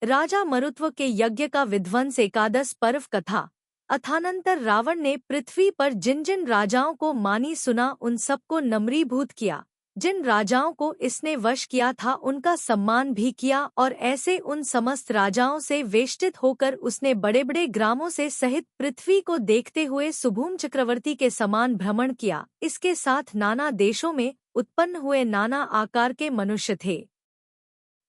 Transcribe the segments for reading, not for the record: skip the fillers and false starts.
राजा मरुत्व के यज्ञ का विध्वंस एकादश पर्व कथा। अथानंतर रावण ने पृथ्वी पर जिन जिन राजाओं को मानी सुना उन सबको नम्रीभूत किया। जिन राजाओं को इसने वश किया था उनका सम्मान भी किया और ऐसे उन समस्त राजाओं से वेष्टित होकर उसने बड़े बड़े ग्रामों से सहित पृथ्वी को देखते हुए सुभूम चक्रवर्ती के समान भ्रमण किया। इसके साथ नाना देशों में उत्पन्न हुए नाना आकार के मनुष्य थे।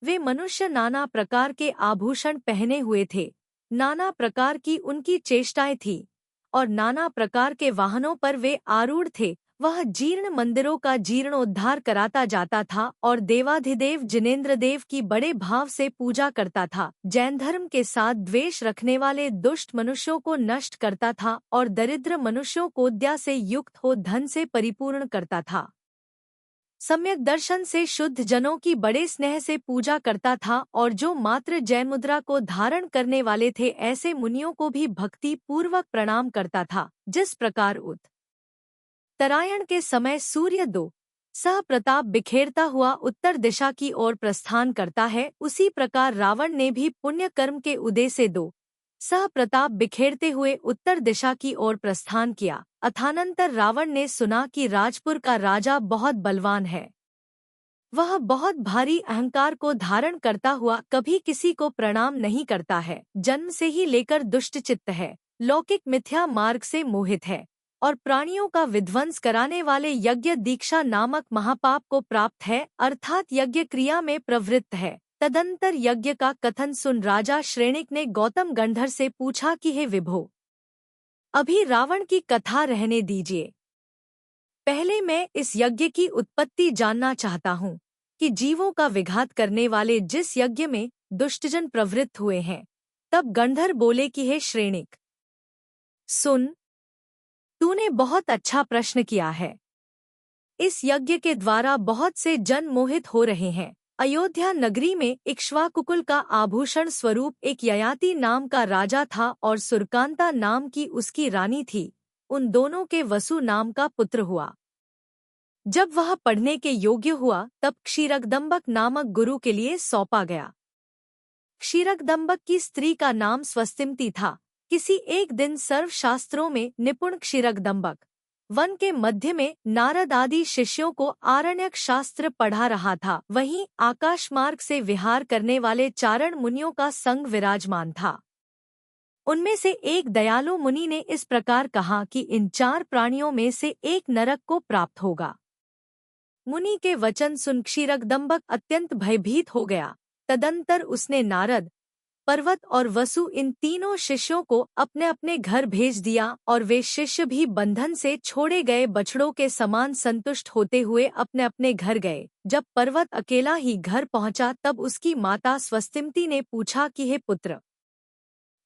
वे मनुष्य नाना प्रकार के आभूषण पहने हुए थे, नाना प्रकार की उनकी चेष्टाएं थी और नाना प्रकार के वाहनों पर वे आरूढ़ थे। वह जीर्ण मंदिरों का जीर्णोद्धार कराता जाता था और देवाधिदेव जिनेंद्रदेव की बड़े भाव से पूजा करता था। जैन धर्म के साथ द्वेष रखने वाले दुष्ट मनुष्यों को नष्ट करता था और दरिद्र मनुष्यों को दया से युक्त हो धन से परिपूर्ण करता था। सम्यक दर्शन से शुद्ध जनों की बड़े स्नेह से पूजा करता था और जो मात्र जय मुद्रा को धारण करने वाले थे ऐसे मुनियों को भी भक्ति पूर्वक प्रणाम करता था। जिस प्रकार उत्तरायण के समय सूर्य दो सह प्रताप बिखेरता हुआ उत्तर दिशा की ओर प्रस्थान करता है, उसी प्रकार रावण ने भी पुण्य कर्म के उदय से दो सह प्रताप बिखेरते हुए उत्तर दिशा की ओर प्रस्थान किया। अथानंतर रावण ने सुना कि राजपुर का राजा बहुत बलवान है। वह बहुत भारी अहंकार को धारण करता हुआ कभी किसी को प्रणाम नहीं करता है, जन्म से ही लेकर दुष्टचित्त है, लौकिक मिथ्या मार्ग से मोहित है और प्राणियों का विध्वंस कराने वाले यज्ञ दीक्षा नामक महापाप को प्राप्त है, अर्थात यज्ञ क्रिया में प्रवृत्त है। तदंतर यज्ञ का कथन सुन राजा श्रेणिक ने गौतम गंधर से पूछा कि हे विभो, अभी रावण की कथा रहने दीजिए। पहले मैं इस यज्ञ की उत्पत्ति जानना चाहता हूँ कि जीवों का विघात करने वाले जिस यज्ञ में दुष्टजन प्रवृत्त हुए हैं। तब गंधर बोले कि हे श्रेणिक, सुन, तूने बहुत अच्छा प्रश्न किया है। इस यज्ञ के द्वारा बहुत से जन मोहित हो रहे हैं। अयोध्या नगरी में इक्ष्वाकुकुल का आभूषण स्वरूप एक ययाति नाम का राजा था और सुरकांता नाम की उसकी रानी थी। उन दोनों के वसु नाम का पुत्र हुआ। जब वह पढ़ने के योग्य हुआ तब क्षीरकदंबक नामक गुरु के लिए सौंपा गया। क्षीरकदंबक की स्त्री का नाम स्वस्तिमती था। किसी एक दिन सर्वशास्त्रों में निपुण क्षीरकदंबक वन के मध्य में नारद आदि शिष्यों को आरण्यक शास्त्र पढ़ा रहा था। वहीं आकाश मार्ग से विहार करने वाले चारण मुनियों का संग विराजमान था। उनमें से एक दयालु मुनि ने इस प्रकार कहा कि इन चार प्राणियों में से एक नरक को प्राप्त होगा। मुनि के वचन सुन क्षीरकदंबक अत्यंत भयभीत हो गया। तदंतर उसने नारद, पर्वत और वसु इन तीनों शिष्यों को अपने अपने घर भेज दिया और वे शिष्य भी बंधन से छोड़े गए बछड़ों के समान संतुष्ट होते हुए अपने अपने घर गए। जब पर्वत अकेला ही घर पहुंचा तब उसकी माता स्वस्तिमती ने पूछा कि हे पुत्र,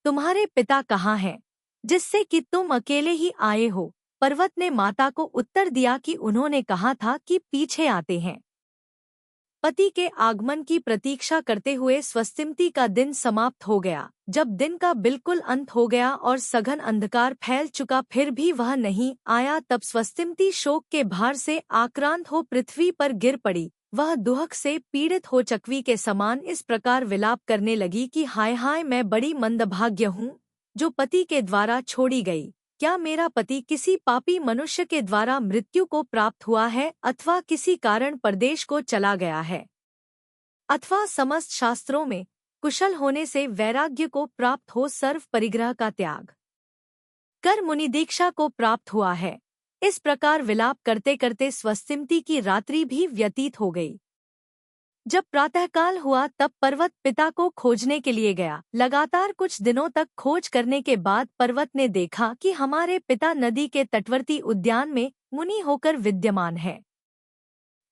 तुम्हारे पिता कहाँ हैं, जिससे कि तुम अकेले ही आए हो? पर्वत ने माता को उत्तर दिया कि उन्होंने कहा था कि पीछे आते हैं। पति के आगमन की प्रतीक्षा करते हुए स्वस्तिमती का दिन समाप्त हो गया। जब दिन का बिल्कुल अंत हो गया और सघन अंधकार फैल चुका फिर भी वह नहीं आया, तब स्वस्तिमती शोक के भार से आक्रांत हो पृथ्वी पर गिर पड़ी। वह दुहक से पीड़ित हो चकवी के समान इस प्रकार विलाप करने लगी कि हाय हाय, मैं बड़ी मंदभाग्य हूँ जो पति के द्वारा छोड़ी गई। क्या मेरा पति किसी पापी मनुष्य के द्वारा मृत्यु को प्राप्त हुआ है अथवा किसी कारण परदेश को चला गया है, अथवा समस्त शास्त्रों में कुशल होने से वैराग्य को प्राप्त हो सर्व परिग्रह का त्याग कर मुनि दीक्षा को प्राप्त हुआ है। इस प्रकार विलाप करते करते स्वस्तिमती की रात्रि भी व्यतीत हो गई। जब प्रातःकाल हुआ तब पर्वत पिता को खोजने के लिए गया। लगातार कुछ दिनों तक खोज करने के बाद पर्वत ने देखा कि हमारे पिता नदी के तटवर्ती उद्यान में मुनि होकर विद्यमान है,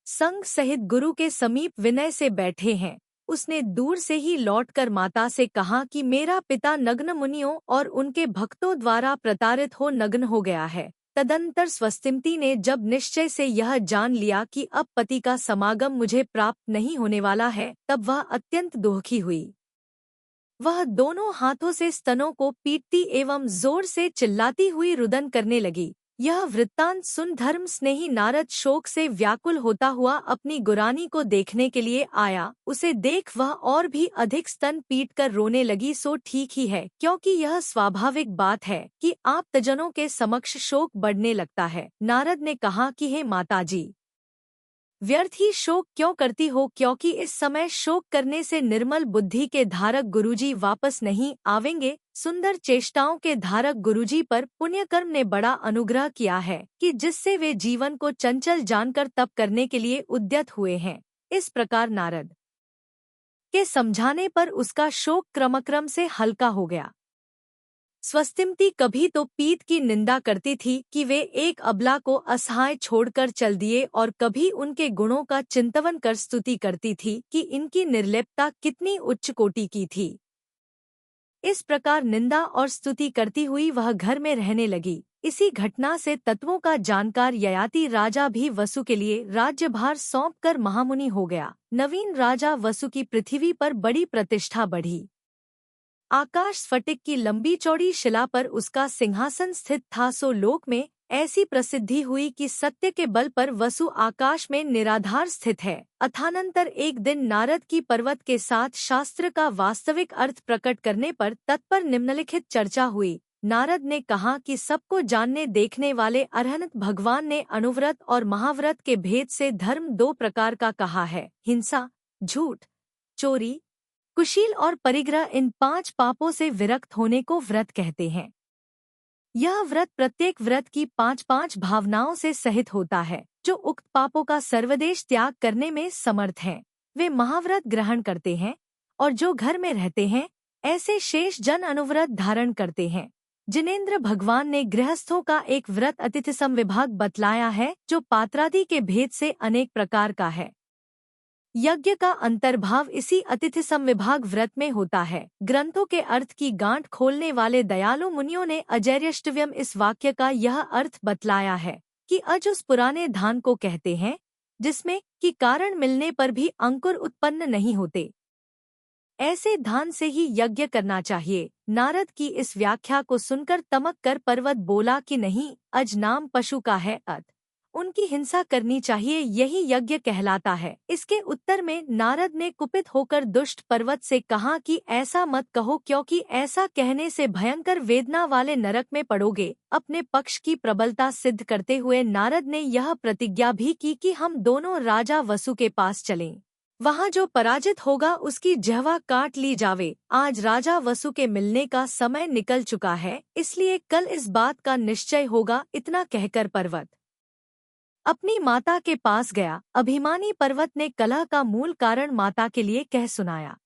संग सहित गुरु के समीप विनय से बैठे हैं। उसने दूर से ही लौटकर माता से कहा कि मेरा पिता नग्न मुनियों और उनके भक्तों द्वारा प्रताड़ित हो नग्न हो गया है। तदंतर स्वस्तिमती ने जब निश्चय से यह जान लिया कि अब पति का समागम मुझे प्राप्त नहीं होने वाला है, तब वह अत्यंत दुखी हुई। वह दोनों हाथों से स्तनों को पीटती एवं जोर से चिल्लाती हुई रुदन करने लगी। यह वृत्तांत सुन धर्म स्नेही नारद शोक से व्याकुल होता हुआ अपनी गुरानी को देखने के लिए आया। उसे देख वह और भी अधिक स्तन पीट कर रोने लगी। सो ठीक ही है, क्योंकि यह स्वाभाविक बात है कि आप्तजनों के समक्ष शोक बढ़ने लगता है। नारद ने कहा कि हे माताजी, व्यर्थ ही शोक क्यों करती हो, क्योंकि इस समय शोक करने से निर्मल बुद्धि के धारक गुरुजी वापस नहीं आवेंगे। सुंदर चेष्टाओं के धारक गुरुजी पर पुण्यकर्म ने बड़ा अनुग्रह किया है कि जिससे वे जीवन को चंचल जानकर तप करने के लिए उद्यत हुए हैं। इस प्रकार नारद के समझाने पर उसका शोक क्रमक्रम से हल्का हो गया। स्वस्तिमती कभी तो पीत की निंदा करती थी कि वे एक अबला को असहाय छोड़कर चल दिए, और कभी उनके गुणों का चिंतवन कर स्तुति करती थी कि इनकी निर्लिप्तता कितनी उच्च कोटि की थी। इस प्रकार निंदा और स्तुति करती हुई वह घर में रहने लगी। इसी घटना से तत्वों का जानकार ययाति राजा भी वसु के लिए राज्यभार सौंपकर महामुनि हो गया। नवीन राजा वसु की पृथ्वी पर बड़ी प्रतिष्ठा बढ़ी। आकाश स्फटिक की लंबी चौड़ी शिला पर उसका सिंहासन स्थित था। सो लोक में ऐसी प्रसिद्धि हुई कि सत्य के बल पर वसु आकाश में निराधार स्थित है। अथानंतर एक दिन नारद की पर्वत के साथ शास्त्र का वास्तविक अर्थ प्रकट करने पर तत्पर निम्नलिखित चर्चा हुई। नारद ने कहा कि सबको जानने देखने वाले अरहंत भगवान ने अनुव्रत और महाव्रत के भेद से धर्म दो प्रकार का कहा है। हिंसा, झूठ, चोरी, कुशील और परिग्रह, इन 5 पापों से विरक्त होने को व्रत कहते हैं। यह व्रत प्रत्येक व्रत की 5-5 भावनाओं से सहित होता है। जो उक्त पापों का सर्वदेश त्याग करने में समर्थ हैं, वे महाव्रत ग्रहण करते हैं, और जो घर में रहते हैं ऐसे शेष जन अनुव्रत धारण करते हैं। जिनेंद्र भगवान ने गृहस्थों का एक व्रत अतिथि समविभाग बतलाया है, जो पात्रादि के भेद से अनेक प्रकार का है। यज्ञ का अंतर्भाव इसी अतिथि समविभाग व्रत में होता है। ग्रंथों के अर्थ की गांठ खोलने वाले दयालु मुनियों ने अजैर्यष्टव्यम इस वाक्य का यह अर्थ बतलाया है कि अज उस पुराने धान को कहते हैं जिसमें कि कारण मिलने पर भी अंकुर उत्पन्न नहीं होते। ऐसे धान से ही यज्ञ करना चाहिए। नारद की इस व्याख्या को सुनकर तमक कर पर्वत बोला कि नहीं, अज नाम पशु का है, उनकी हिंसा करनी चाहिए, यही यज्ञ कहलाता है। इसके उत्तर में नारद ने कुपित होकर दुष्ट पर्वत से कहा कि ऐसा मत कहो, क्योंकि ऐसा कहने से भयंकर वेदना वाले नरक में पड़ोगे। अपने पक्ष की प्रबलता सिद्ध करते हुए नारद ने यह प्रतिज्ञा भी की कि हम दोनों राजा वसु के पास चलें। वहाँ जो पराजित होगा उसकी जिह्वा काट ली जावे। आज राजा वसु के मिलने का समय निकल चुका है, इसलिए कल इस बात का निश्चय होगा। इतना कहकर पर्वत अपनी माता के पास गया। अभिमानी पर्वत ने कलह का मूल कारण माता के लिए कह सुनाया।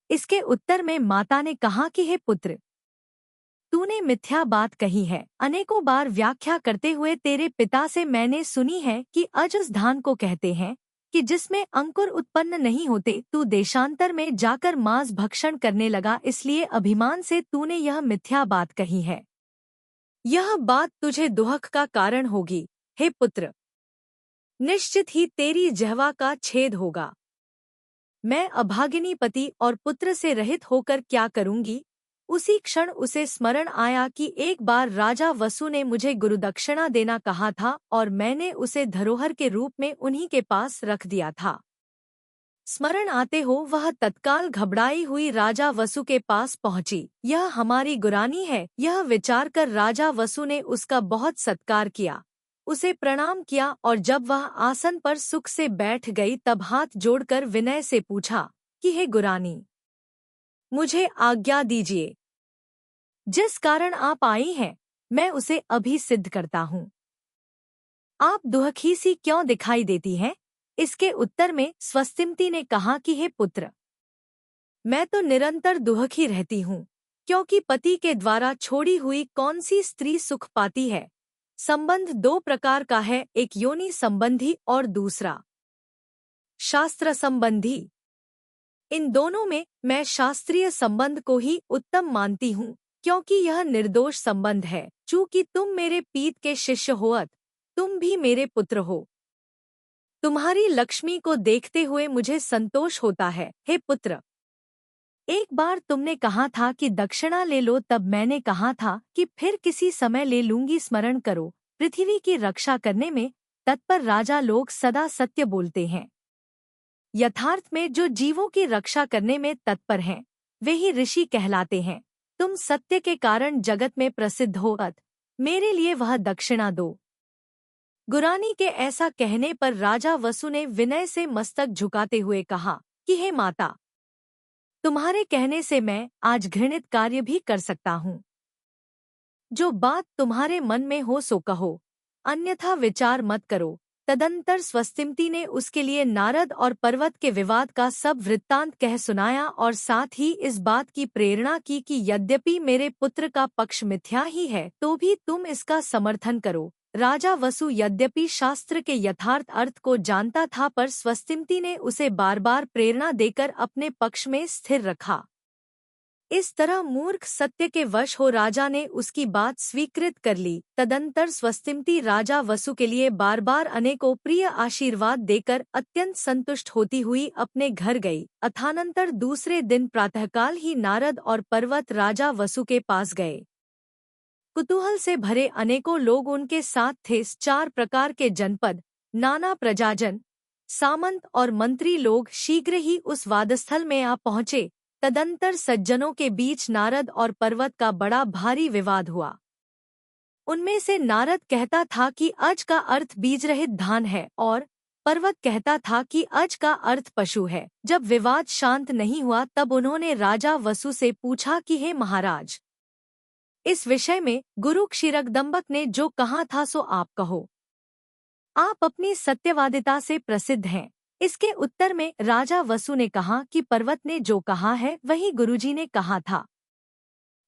इसके उत्तर में माता ने कहा कि हे पुत्र, तूने मिथ्या बात कही है। अनेकों बार व्याख्या करते हुए तेरे पिता से मैंने सुनी है कि अज उस धान को कहते हैं कि जिसमें अंकुर उत्पन्न नहीं होते। तू देशांतर में जाकर मांस भक्षण करने लगा, इसलिए अभिमान से तूने यह मिथ्या बात कही है। यह बात तुझे दुहक का कारण होगी। हे पुत्र, निश्चित ही तेरी जिह्वा का छेद होगा। मैं अभागिनी पति और पुत्र से रहित होकर क्या करूंगी। उसी क्षण उसे स्मरण आया कि एक बार राजा वसु ने मुझे गुरुदक्षिणा देना कहा था और मैंने उसे धरोहर के रूप में उन्हीं के पास रख दिया था। स्मरण आते हो वह तत्काल घबराई हुई राजा वसु के पास पहुंची। यह हमारी गुरानी है, यह विचार कर राजा वसु ने उसका बहुत सत्कार किया, उसे प्रणाम किया, और जब वह आसन पर सुख से बैठ गई तब हाथ जोड़कर विनय से पूछा कि हे गुरानी, मुझे आज्ञा दीजिए। जिस कारण आप आई हैं मैं उसे अभी सिद्ध करता हूँ। आप दुहखी सी क्यों दिखाई देती हैं? इसके उत्तर में स्वस्तिमती ने कहा कि हे पुत्र, मैं तो निरंतर दुहखी रहती हूँ, क्योंकि पति के द्वारा छोड़ी हुई कौन सी स्त्री सुख पाती है। संबंध 2 प्रकार का है, एक योनि संबंधी और दूसरा शास्त्र संबंधी। इन दोनों में मैं शास्त्रीय संबंध को ही उत्तम मानती हूँ, क्योंकि यह निर्दोष संबंध है। चूँकि तुम मेरे पीत के शिष्य होअत, तुम भी मेरे पुत्र हो। तुम्हारी लक्ष्मी को देखते हुए मुझे संतोष होता है। हे पुत्र, एक बार तुमने कहा था कि दक्षिणा ले लो, तब मैंने कहा था कि फिर किसी समय ले लूंगी। स्मरण करो, पृथ्वी की रक्षा करने में तत्पर राजा लोग सदा सत्य बोलते हैं। यथार्थ में जो जीवों की रक्षा करने में तत्पर हैं, वे ही ऋषि कहलाते हैं। तुम सत्य के कारण जगत में प्रसिद्ध हो, मेरे लिए वह दक्षिणा दो। गुरानी के ऐसा कहने पर राजा वसु ने विनय से मस्तक झुकाते हुए कहा कि हे माता, तुम्हारे कहने से मैं आज घृणित कार्य भी कर सकता हूँ। जो बात तुम्हारे मन में हो सो कहो, अन्यथा विचार मत करो। तदंतर स्वस्तिमती ने उसके लिए नारद और पर्वत के विवाद का सब वृत्तांत कह सुनाया और साथ ही इस बात की प्रेरणा की कि यद्यपि मेरे पुत्र का पक्ष मिथ्या ही है तो भी तुम इसका समर्थन करो। राजा वसु यद्यपि शास्त्र के यथार्थ अर्थ को जानता था, पर स्वस्तिमती ने उसे बार बार प्रेरणा देकर अपने पक्ष में स्थिर रखा। इस तरह मूर्ख सत्य के वश हो राजा ने उसकी बात स्वीकृत कर ली। तदंतर स्वस्तिमती राजा वसु के लिए बार बार अनेकों प्रिय आशीर्वाद देकर अत्यंत संतुष्ट होती हुई अपने घर गई। अथानंतर दूसरे दिन प्रातःकाल ही नारद और पर्वत राजा वसु के पास गए। कुतूहल से भरे अनेकों लोग उनके साथ थे। 4 प्रकार के जनपद, नाना प्रजाजन, सामंत और मंत्री लोग शीघ्र ही उस वादस्थल में आ पहुंचे। तदंतर सज्जनों के बीच नारद और पर्वत का बड़ा भारी विवाद हुआ। उनमें से नारद कहता था कि अज का अर्थ बीज रहित धान है और पर्वत कहता था कि अज का अर्थ पशु है। जब विवाद शांत नहीं हुआ तब उन्होंने राजा वसु से पूछा कि हे महाराज, इस विषय में गुरु क्षीरकदंबक ने जो कहा था सो आप कहो। आप अपनी सत्यवादिता से प्रसिद्ध हैं। इसके उत्तर में राजा वसु ने कहा कि पर्वत ने जो कहा है वही गुरुजी ने कहा था।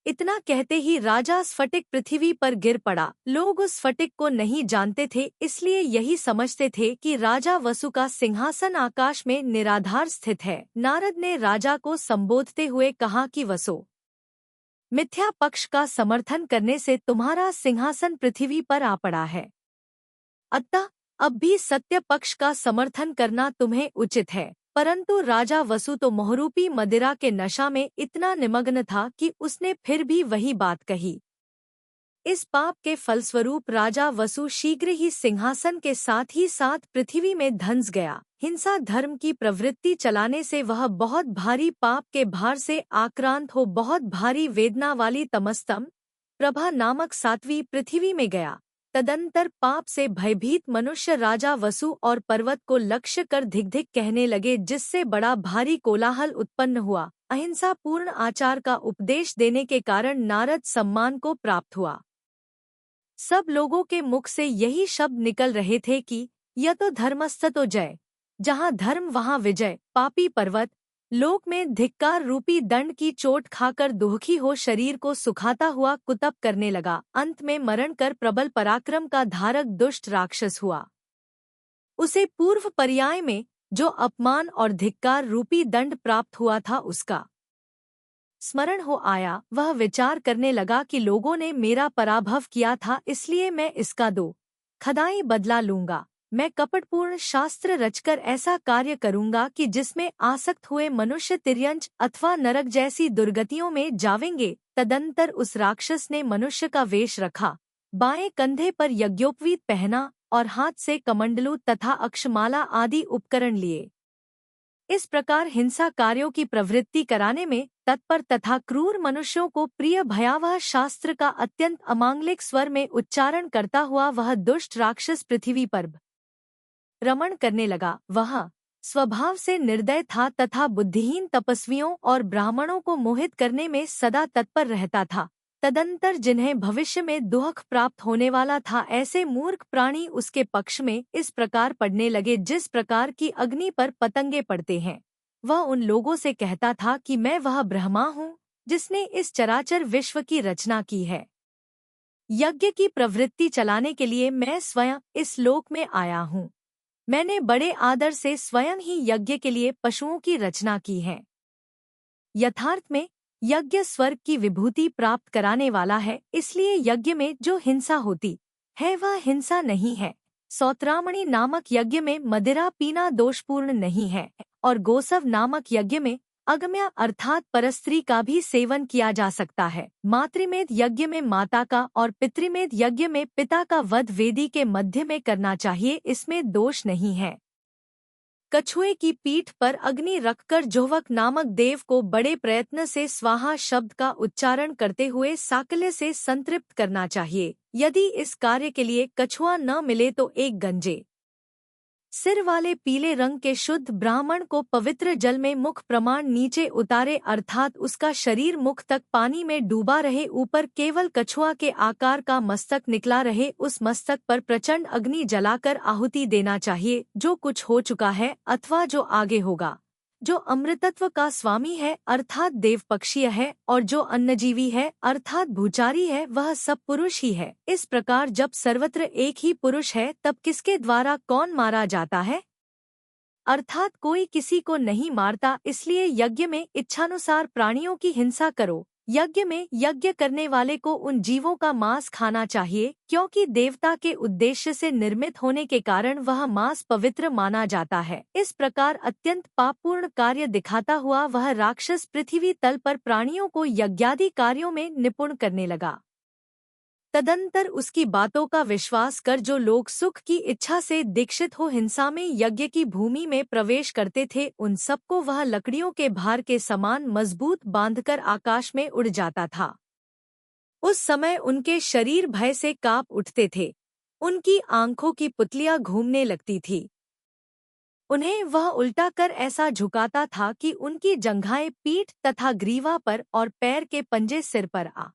इतना कहते ही राजा स्फटिक पृथ्वी पर गिर पड़ा। लोग उस स्फटिक को नहीं जानते थे, इसलिए यही समझते थे कि राजा वसु का सिंहासन आकाश में निराधार स्थित है। नारद ने राजा को संबोधते हुए कहा कि वसु, मिथ्या पक्ष का समर्थन करने से तुम्हारा सिंहासन पृथ्वी पर आ पड़ा है। अतः अब भी सत्य पक्ष का समर्थन करना तुम्हें उचित है। परंतु राजा वसु तो मोहरूपी मदिरा के नशा में इतना निमग्न था कि उसने फिर भी वही बात कही। इस पाप के फलस्वरूप राजा वसु शीघ्र ही सिंहासन के साथ ही साथ पृथ्वी में धंस गया। हिंसा धर्म की प्रवृत्ति चलाने से वह बहुत भारी पाप के भार से आक्रांत हो बहुत भारी वेदना वाली तमस्तम प्रभा नामक 7वीं पृथ्वी में गया। तदंतर पाप से भयभीत मनुष्य राजा वसु और पर्वत को लक्ष्य कर धिक धिक कहने लगे, जिससे बड़ा भारी कोलाहल उत्पन्न हुआ। अहिंसा पूर्ण आचार का उपदेश देने के कारण नारद सम्मान को प्राप्त हुआ। सब लोगों के मुख से यही शब्द निकल रहे थे कि यतो धर्मस्ततो जय, जहाँ धर्म वहाँ विजय। पापी पर्वत लोक में धिक्कार रूपी दंड की चोट खाकर दुखी हो शरीर को सुखाता हुआ कुतप करने लगा। अंत में मरण कर प्रबल पराक्रम का धारक दुष्ट राक्षस हुआ। उसे पूर्व पर्याय में जो अपमान और धिक्कार रूपी दंड प्राप्त हुआ था उसका स्मरण हो आया। वह विचार करने लगा कि लोगों ने मेरा पराभव किया था, इसलिए मैं इसका 2 खदाई बदला लूंगा। मैं कपटपूर्ण शास्त्र रचकर ऐसा कार्य करूंगा कि जिसमें आसक्त हुए मनुष्य तिर्यंच अथवा नरक जैसी दुर्गतियों में जावेंगे। तदंतर उस राक्षस ने मनुष्य का वेश रखा, बाएं कंधे पर यज्ञोपवीत पहना और हाथ से कमंडलू तथा अक्षमाला आदि उपकरण लिए। इस प्रकार हिंसा कार्यों की प्रवृत्ति कराने में तत्पर तथा क्रूर मनुष्यों को प्रिय भयावह शास्त्र का अत्यंत अमांगलिक स्वर में उच्चारण करता हुआ वह दुष्ट राक्षस पृथ्वी पर रमण करने लगा। वह स्वभाव से निर्दय था तथा बुद्धिहीन तपस्वियों और ब्राह्मणों को मोहित करने में सदा तत्पर रहता था। तदंतर जिन्हें भविष्य में दुख प्राप्त होने वाला था, ऐसे मूर्ख प्राणी उसके पक्ष में इस प्रकार पड़ने लगे जिस प्रकार की अग्नि पर पतंगे पड़ते हैं। वह उन लोगों से कहता था कि मैं वह ब्रह्मा हूँ जिसने इस चराचर विश्व की रचना की है। यज्ञ की प्रवृत्ति चलाने के लिए मैं स्वयं इस लोक में आया हूँ। मैंने बड़े आदर से स्वयं ही यज्ञ के लिए पशुओं की रचना की है। यथार्थ में यज्ञ स्वर्ग की विभूति प्राप्त कराने वाला है, इसलिए यज्ञ में जो हिंसा होती है वह हिंसा नहीं है। सौत्रामणि नामक यज्ञ में मदिरा पीना दोषपूर्ण नहीं है और गोसव नामक यज्ञ में अगम्या अर्थात परस्त्री का भी सेवन किया जा सकता है। मातृमेध यज्ञ में माता का और पितृमेध यज्ञ में पिता का वध वेदी के मध्य में करना चाहिए, इसमें दोष नहीं है। कछुए की पीठ पर अग्नि रखकर जोहवक नामक देव को बड़े प्रयत्न से स्वाहा शब्द का उच्चारण करते हुए साकल्य से संतृप्त करना चाहिए। यदि इस कार्य के लिए कछुआ न मिले तो एक गंजे सिर वाले पीले रंग के शुद्ध ब्राह्मण को पवित्र जल में मुख प्रमाण नीचे उतारे, अर्थात उसका शरीर मुख तक पानी में डूबा रहे, ऊपर केवल कछुआ के आकार का मस्तक निकला रहे, उस मस्तक पर प्रचंड अग्नि जलाकर आहुति देना चाहिए। जो कुछ हो चुका है अथवा जो आगे होगा, जो अमृतत्व का स्वामी है अर्थात देव पक्षीय है, और जो अन्नजीवी है अर्थात भूचारी है, वह सब पुरुष ही है। इस प्रकार जब सर्वत्र एक ही पुरुष है तब किसके द्वारा कौन मारा जाता है? अर्थात कोई किसी को नहीं मारता, इसलिए यज्ञ में इच्छानुसार प्राणियों की हिंसा करो। यज्ञ में यज्ञ करने वाले को उन जीवों का मांस खाना चाहिए, क्योंकि देवता के उद्देश्य से निर्मित होने के कारण वह मांस पवित्र माना जाता है। इस प्रकार अत्यंत पापपूर्ण कार्य दिखाता हुआ वह राक्षस पृथ्वी तल पर प्राणियों को यज्ञादि कार्यों में निपुण करने लगा। तदंतर उसकी बातों का विश्वास कर जो लोग सुख की इच्छा से दीक्षित हो हिंसा में यज्ञ की भूमि में प्रवेश करते थे, उन सबको वह लकड़ियों के भार के समान मजबूत बांधकर आकाश में उड़ जाता था। उस समय उनके शरीर भय से कांप उठते थे, उनकी आंखों की पुतलियां घूमने लगती थी, उन्हें वह उल्टा कर ऐसा झुकाता था कि उनकी जंघाएं पीठ तथा ग्रीवा पर और पैर के पंजे सिर पर आ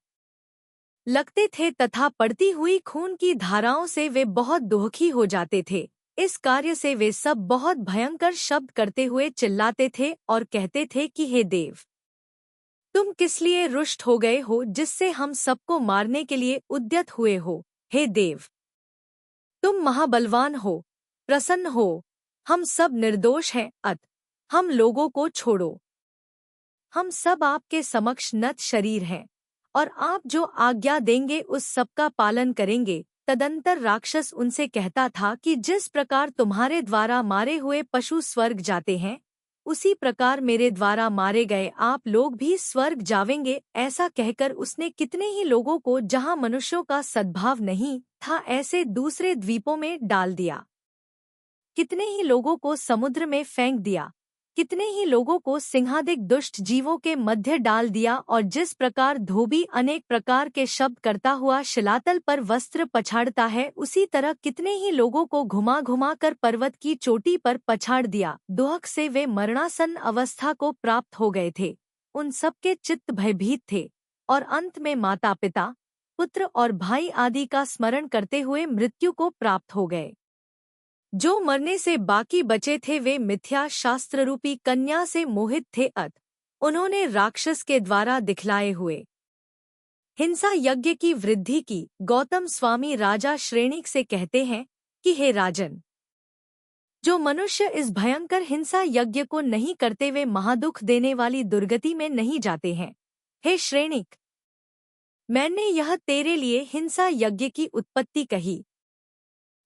लगते थे तथा पड़ती हुई खून की धाराओं से वे बहुत दुखी हो जाते थे। इस कार्य से वे सब बहुत भयंकर शब्द करते हुए चिल्लाते थे और कहते थे कि हे देव, तुम किस लिए रुष्ट हो गए हो जिससे हम सबको मारने के लिए उद्यत हुए हो? हे देव, तुम महाबलवान हो, प्रसन्न हो, हम सब निर्दोष हैं, हम लोगों को छोड़ो। हम सब आपके समक्ष नत शरीर हैं और आप जो आज्ञा देंगे उस सब का पालन करेंगे। तदंतर राक्षस उनसे कहता था कि जिस प्रकार तुम्हारे द्वारा मारे हुए पशु स्वर्ग जाते हैं, उसी प्रकार मेरे द्वारा मारे गए आप लोग भी स्वर्ग जावेंगे। ऐसा कहकर उसने कितने ही लोगों को, जहां मनुष्यों का सद्भाव नहीं था, ऐसे दूसरे द्वीपों में डाल दिया, कितने ही लोगों को समुद्र में फेंक दिया, कितने ही लोगों को सिंहादिक दुष्ट जीवों के मध्य डाल दिया। और जिस प्रकार धोबी अनेक प्रकार के शब्द करता हुआ शिलातल पर वस्त्र पछाड़ता है, उसी तरह कितने ही लोगों को घुमा घुमा कर पर्वत की चोटी पर पछाड़ दिया। दुहक से वे मरणासन अवस्था को प्राप्त हो गए थे। उन सबके चित्त भयभीत थे और अंत में माता पिता, पुत्र और भाई आदि का स्मरण करते हुए मृत्यु को प्राप्त हो गए। जो मरने से बाकी बचे थे वे मिथ्या शास्त्र रूपी कन्या से मोहित थे, उन्होंने राक्षस के द्वारा दिखलाए हुए हिंसा यज्ञ की वृद्धि की। गौतम स्वामी राजा श्रेणिक से कहते हैं कि हे राजन, जो मनुष्य इस भयंकर हिंसा यज्ञ को नहीं करते वे महादुख देने वाली दुर्गति में नहीं जाते हैं। हे श्रेणिक, मैंने यह तेरे लिए हिंसा यज्ञ की उत्पत्ति कही।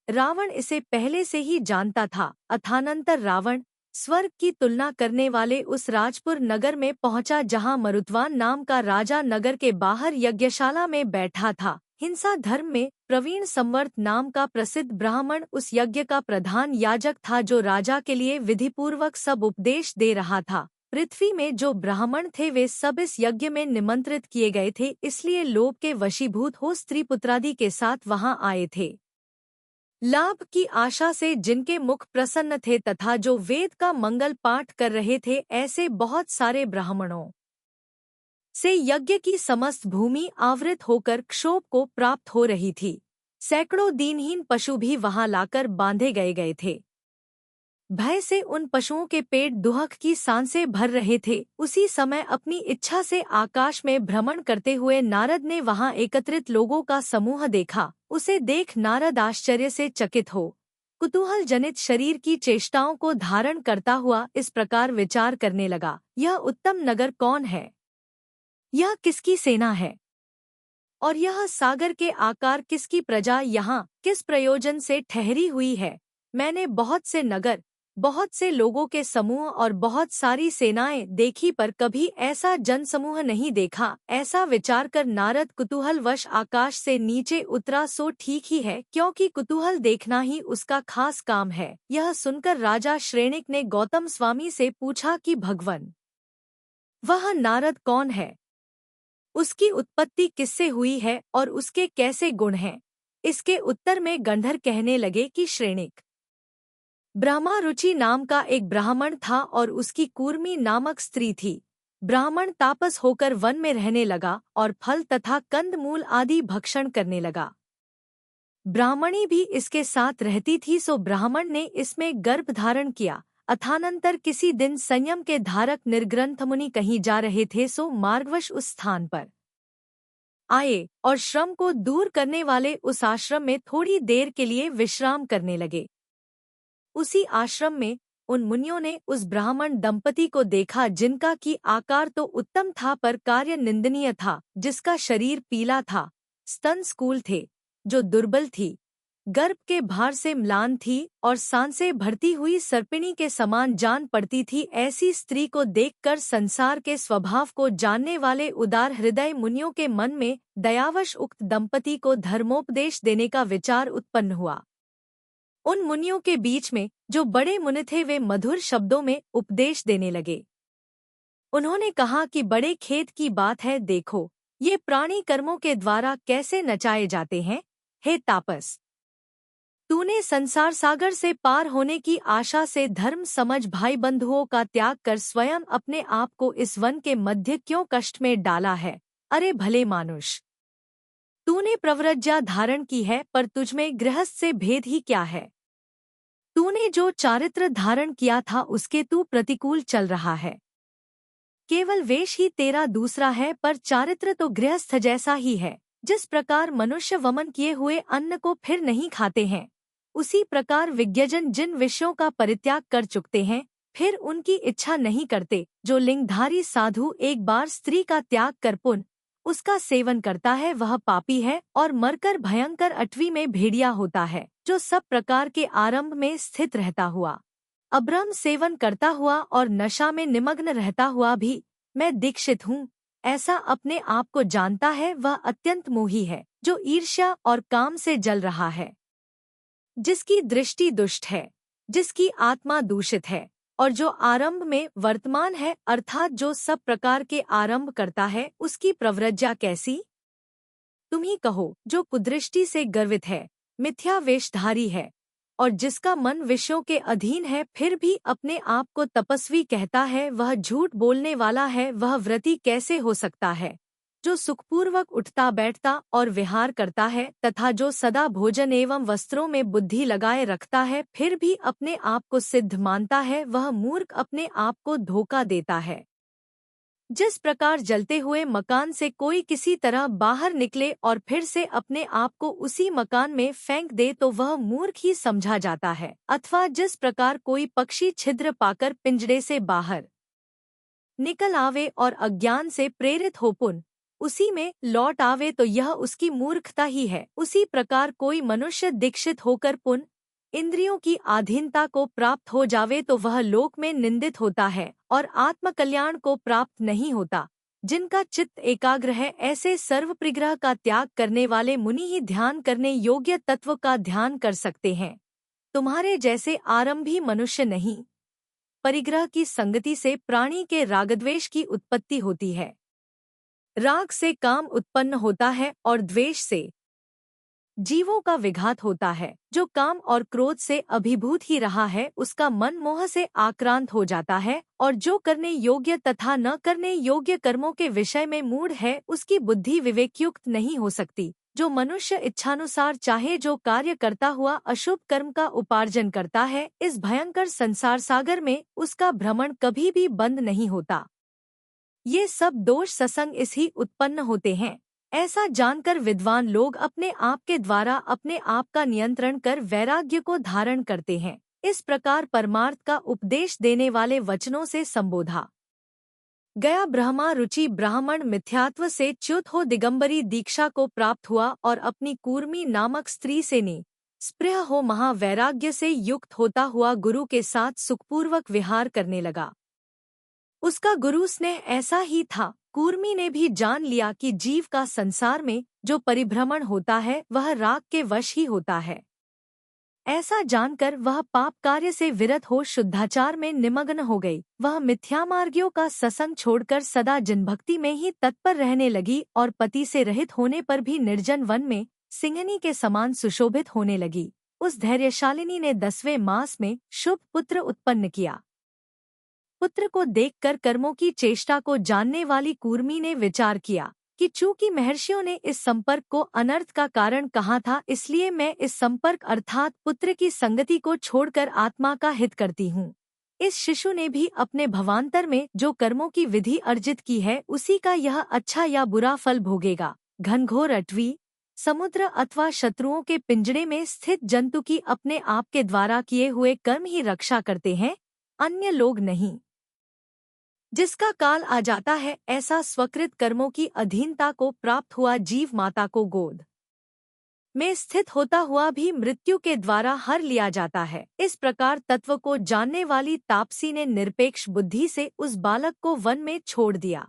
रावण इसे पहले से ही जानता था। अथानंतर रावण स्वर्ग की तुलना करने वाले उस राजपुर नगर में पहुंचा जहां मरुत्वान नाम का राजा नगर के बाहर यज्ञशाला में बैठा था। हिंसा धर्म में प्रवीण संवर्त नाम का प्रसिद्ध ब्राह्मण उस यज्ञ का प्रधान याजक था, जो राजा के लिए विधिपूर्वक सब उपदेश दे रहा था। पृथ्वी में जो ब्राह्मण थे वे सब इस यज्ञ में निमंत्रित किए गए थे, इसलिए लोभ के वशीभूत हो स्त्री पुत्रादि के साथ वहां आए थे। लाभ की आशा से जिनके मुख प्रसन्न थे तथा जो वेद का मंगल पाठ कर रहे थे, ऐसे बहुत सारे ब्राह्मणों से यज्ञ की समस्त भूमि आवृत होकर क्षोभ को प्राप्त हो रही थी। सैकड़ों दीनहीन पशु भी वहां लाकर बांधे गए थे। भय से उन पशुओं के पेट दुहक की सांसें भर रहे थे। उसी समय अपनी इच्छा से आकाश में भ्रमण करते हुए नारद ने वहां एकत्रित लोगों का समूह देखा। उसे देख नारद आश्चर्य से चकित हो कुतूहल जनित शरीर की चेष्टाओं को धारण करता हुआ इस प्रकार विचार करने लगा, यह उत्तम नगर कौन है? यह किसकी सेना है? और यह सागर के आकार किसकी प्रजा यहाँ किस प्रयोजन से ठहरी हुई है? मैंने बहुत से नगर, बहुत से लोगों के समूह और बहुत सारी सेनाएं देखी पर कभी ऐसा जनसमूह नहीं देखा। ऐसा विचार कर नारद कुतूहलवश आकाश से नीचे उतरा। सो ठीक ही है, क्योंकि कुतूहल देखना ही उसका खास काम है। यह सुनकर राजा श्रेणिक ने गौतम स्वामी से पूछा कि भगवन, वह नारद कौन है? उसकी उत्पत्ति किससे हुई है और उसके कैसे गुण हैं? इसके उत्तर में गंधर कहने लगे कि श्रेणिक, ब्रह्मा रुचि नाम का एक ब्राह्मण था और उसकी कूर्मी नामक स्त्री थी। ब्राह्मण तापस होकर वन में रहने लगा और फल तथा कंदमूल आदि भक्षण करने लगा। ब्राह्मणी भी इसके साथ रहती थी। सो ब्राह्मण ने इसमें गर्भ धारण किया। अथानंतर किसी दिन संयम के धारक निर्ग्रंथ मुनि कहीं जा रहे थे। सो मार्गवश उस स्थान पर आए और श्रम को दूर करने वाले उस आश्रम में थोड़ी देर के लिए विश्राम करने लगे। उसी आश्रम में उन मुनियों ने उस ब्राह्मण दंपति को देखा, जिनका की आकार तो उत्तम था पर कार्य निंदनीय था, जिसका शरीर पीला था, स्तन स्थूल थे, जो दुर्बल थी, गर्भ के भार से म्लान थी और सांसें भरती हुई सर्पिणी के समान जान पड़ती थी। ऐसी स्त्री को देखकर संसार के स्वभाव को जानने वाले उदार हृदय मुनियों के मन में दयावश उक्त दंपति को धर्मोपदेश देने का विचार उत्पन्न हुआ। उन मुनियों के बीच में जो बड़े मुनि थे वे मधुर शब्दों में उपदेश देने लगे। उन्होंने कहा कि बड़े खेद की बात है, देखो ये प्राणी कर्मों के द्वारा कैसे नचाए जाते हैं। हे तापस, तूने संसार सागर से पार होने की आशा से धर्म समझ भाई बंधुओं का त्याग कर स्वयं अपने आप को इस वन के मध्य क्यों कष्ट में डाला है? अरे भले मानुष, तूने प्रव्रज्या धारण की है पर तुझमें गृहस्थ से भेद ही क्या है? तूने जो चारित्र धारण किया था उसके तू प्रतिकूल चल रहा है। केवल वेश ही तेरा दूसरा है पर चारित्र तो गृहस्थ जैसा ही है। जिस प्रकार मनुष्य वमन किए हुए अन्न को फिर नहीं खाते हैं, उसी प्रकार विज्ञजन जिन विषयों का परित्याग कर चुकते हैं फिर उनकी इच्छा नहीं करते। जो लिंगधारी साधु एक बार स्त्री का त्याग कर पुन उसका सेवन करता है वह पापी है और मरकर भयंकर अटवी में भेड़िया होता है। जो सब प्रकार के आरंभ में स्थित रहता हुआ, अब्रह्म सेवन करता हुआ और नशा में निमग्न रहता हुआ भी मैं दीक्षित हूँ ऐसा अपने आप को जानता है, वह अत्यंत मोही है। जो ईर्ष्या और काम से जल रहा है, जिसकी दृष्टि दुष्ट है, जिसकी आत्मा दूषित है और जो आरंभ में वर्तमान है, अर्थात जो सब प्रकार के आरंभ करता है, उसकी प्रव्रज्या कैसी? तुम ही कहो। जो कुदृष्टि से गर्वित है, मिथ्या वेशधारी है और जिसका मन विषयों के अधीन है फिर भी अपने आप को तपस्वी कहता है, वह झूठ बोलने वाला है। वह व्रती कैसे हो सकता है जो सुखपूर्वक उठता बैठता और विहार करता है तथा जो सदा भोजन एवं वस्त्रों में बुद्धि लगाए रखता है फिर भी अपने आप को सिद्ध मानता है? वह मूर्ख अपने आप को धोखा देता है। जिस प्रकार जलते हुए मकान से कोई किसी तरह बाहर निकले और फिर से अपने आप को उसी मकान में फेंक दे तो वह मूर्ख ही समझा जाता है, अथवा जिस प्रकार कोई पक्षी छिद्र पाकर पिंजड़े से बाहर निकल आवे और अज्ञान से प्रेरित हो पुन उसी में लौट आवे तो यह उसकी मूर्खता ही है। उसी प्रकार कोई मनुष्य दीक्षित होकर पुन इंद्रियों की अधीनता को प्राप्त हो जावे तो वह लोक में निंदित होता है और आत्मकल्याण को प्राप्त नहीं होता। जिनका चित्त एकाग्र है ऐसे सर्वप्रिग्रह का त्याग करने वाले मुनि ही ध्यान करने योग्य तत्व का ध्यान कर सकते हैं। तुम्हारे जैसे आरंभी मनुष्य नहीं। परिग्रह की संगति से प्राणी के रागद्वेष की उत्पत्ति होती है। राग से काम उत्पन्न होता है और द्वेष से जीवों का विघात होता है। जो काम और क्रोध से अभिभूत ही रहा है उसका मन मोह से आक्रांत हो जाता है और जो करने योग्य तथा न करने योग्य कर्मों के विषय में मूढ़ है उसकी बुद्धि विवेकयुक्त नहीं हो सकती। जो मनुष्य इच्छानुसार चाहे जो कार्य करता हुआ अशुभ कर्म का उपार्जन करता है, इस भयंकर संसार सागर में उसका भ्रमण कभी भी बंद नहीं होता। ये सब दोष सत्संग इस ही उत्पन्न होते हैं। ऐसा जानकर विद्वान लोग अपने आप के द्वारा अपने आप का नियंत्रण कर वैराग्य को धारण करते हैं। इस प्रकार परमार्थ का उपदेश देने वाले वचनों से संबोधा गया ब्रह्मा रुचि ब्राह्मण मिथ्यात्व से च्युत हो दिगंबरी दीक्षा को प्राप्त हुआ और अपनी कूर्मी नामक स्त्री से ने स्पृह हो महावैराग्य से युक्त होता हुआ गुरु के साथ सुखपूर्वक विहार करने लगा। उसका गुरु स्नेह ऐसा ही था। कूर्मी ने भी जान लिया कि जीव का संसार में जो परिभ्रमण होता है वह राग के वश ही होता है। ऐसा जानकर वह पाप कार्य से विरत हो शुद्धाचार में निमग्न हो गई। वह मिथ्यामार्गियों का सत्संग छोड़कर सदा जिनभक्ति में ही तत्पर रहने लगी और पति से रहित होने पर भी निर्जन वन में सिंहनी के समान सुशोभित होने लगी। उस धैर्यशालिनी ने 10वें मास में शुभ पुत्र उत्पन्न किया। पुत्र को देखकर कर्मों की चेष्टा को जानने वाली कूर्मी ने विचार किया कि चूंकि महर्षियों ने इस संपर्क को अनर्थ का कारण कहा था, इसलिए मैं इस संपर्क अर्थात पुत्र की संगति को छोड़कर आत्मा का हित करती हूँ। इस शिशु ने भी अपने भवांतर में जो कर्मों की विधि अर्जित की है उसी का यह अच्छा या बुरा फल भोगेगा। घनघोर अटवी, समुद्र अथवा शत्रुओं के पिंजड़े में स्थित जंतु की अपने आप के द्वारा किए हुए कर्म ही रक्षा करते हैं, अन्य लोग नहीं। जिसका काल आ जाता है, ऐसा स्वकृत कर्मों की अधीनता को प्राप्त हुआ जीव माता को गोद में स्थित होता हुआ भी मृत्यु के द्वारा हर लिया जाता है। इस प्रकार तत्व को जानने वाली तापसी ने निरपेक्ष बुद्धि से उस बालक को वन में छोड़ दिया।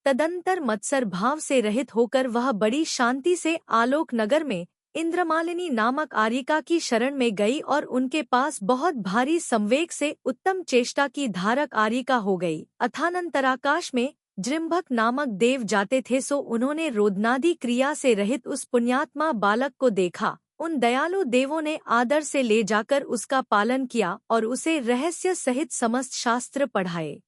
तदंतर मत्सर भाव से रहित होकर वह बड़ी शांति से आलोक नगर में इंद्रमालिनी नामक आर्यिका की शरण में गई और उनके पास बहुत भारी संवेग से उत्तम चेष्टा की धारक आर्यिका हो गई। अथानंतराकाश में जृंभक नामक देव जाते थे, सो उन्होंने रोदनादि क्रिया से रहित उस पुण्यात्मा बालक को देखा। उन दयालु देवों ने आदर से ले जाकर उसका पालन किया और उसे रहस्य सहित समस्त शास्त्र पढ़ाए।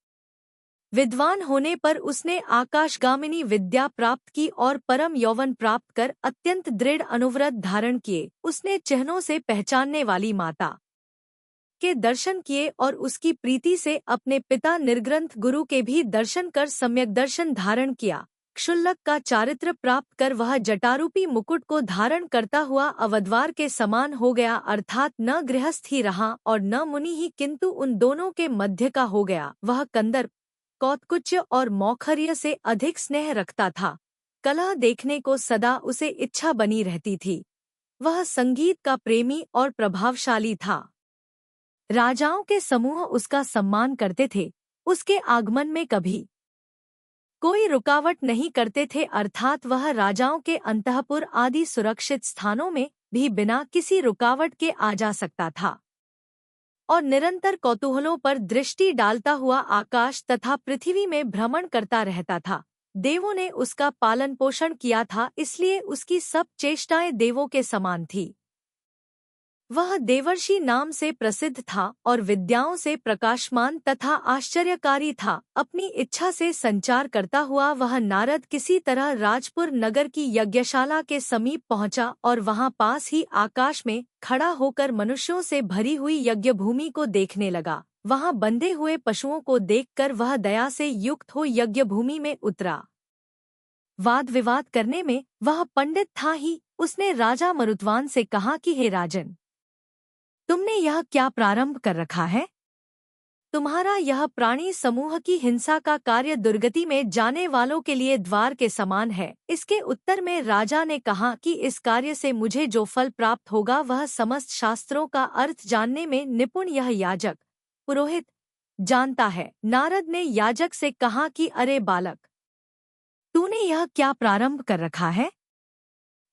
विद्वान होने पर उसने आकाशगामिनी विद्या प्राप्त की और परम यौवन प्राप्त कर अत्यंत दृढ़ अनुव्रत धारण किए। उसने चिन्हों से पहचानने वाली माता के दर्शन किए और उसकी प्रीति से अपने पिता निर्ग्रंथ गुरु के भी दर्शन कर सम्यक दर्शन धारण किया। क्षुल्लक का चारित्र प्राप्त कर वह जटारूपी मुकुट को धारण करता हुआ अवद्वार के समान हो गया, अर्थात न गृहस्थ ही रहा और न मुनि ही, किंतु उन दोनों के मध्य का हो गया। वह कंदर्प, कौतकुच्य और मौखर्य से अधिक स्नेह रखता था। कला देखने को सदा उसे इच्छा बनी रहती थी। वह संगीत का प्रेमी और प्रभावशाली था। राजाओं के समूह उसका सम्मान करते थे। उसके आगमन में कभी कोई रुकावट नहीं करते थे, अर्थात वह राजाओं के अंतःपुर आदि सुरक्षित स्थानों में भी बिना किसी रुकावट के आ जा सकता था और निरंतर कौतूहलों पर दृष्टि डालता हुआ आकाश तथा पृथ्वी में भ्रमण करता रहता था। देवों ने उसका पालन पोषण किया था, इसलिए उसकी सब चेष्टाएं देवों के समान थी। वह देवर्षि नाम से प्रसिद्ध था और विद्याओं से प्रकाशमान तथा आश्चर्यकारी था। अपनी इच्छा से संचार करता हुआ वह नारद किसी तरह राजपुर नगर की यज्ञशाला के समीप पहुंचा और वहां पास ही आकाश में खड़ा होकर मनुष्यों से भरी हुई यज्ञ भूमि को देखने लगा। वहां बंधे हुए पशुओं को देखकर वह दया से युक्त हो यज्ञ भूमि में उतरा। वाद विवाद करने में वह पंडित था ही। उसने राजा मरुत्वान से कहा कि हे राजन, तुमने यह क्या प्रारंभ कर रखा है? तुम्हारा यह प्राणी समूह की हिंसा का कार्य दुर्गति में जाने वालों के लिए द्वार के समान है। इसके उत्तर में राजा ने कहा कि इस कार्य से मुझे जो फल प्राप्त होगा वह समस्त शास्त्रों का अर्थ जानने में निपुण यह याजक पुरोहित जानता है। नारद ने याजक से कहा कि अरे बालक, तूने यह क्या प्रारंभ कर रखा है?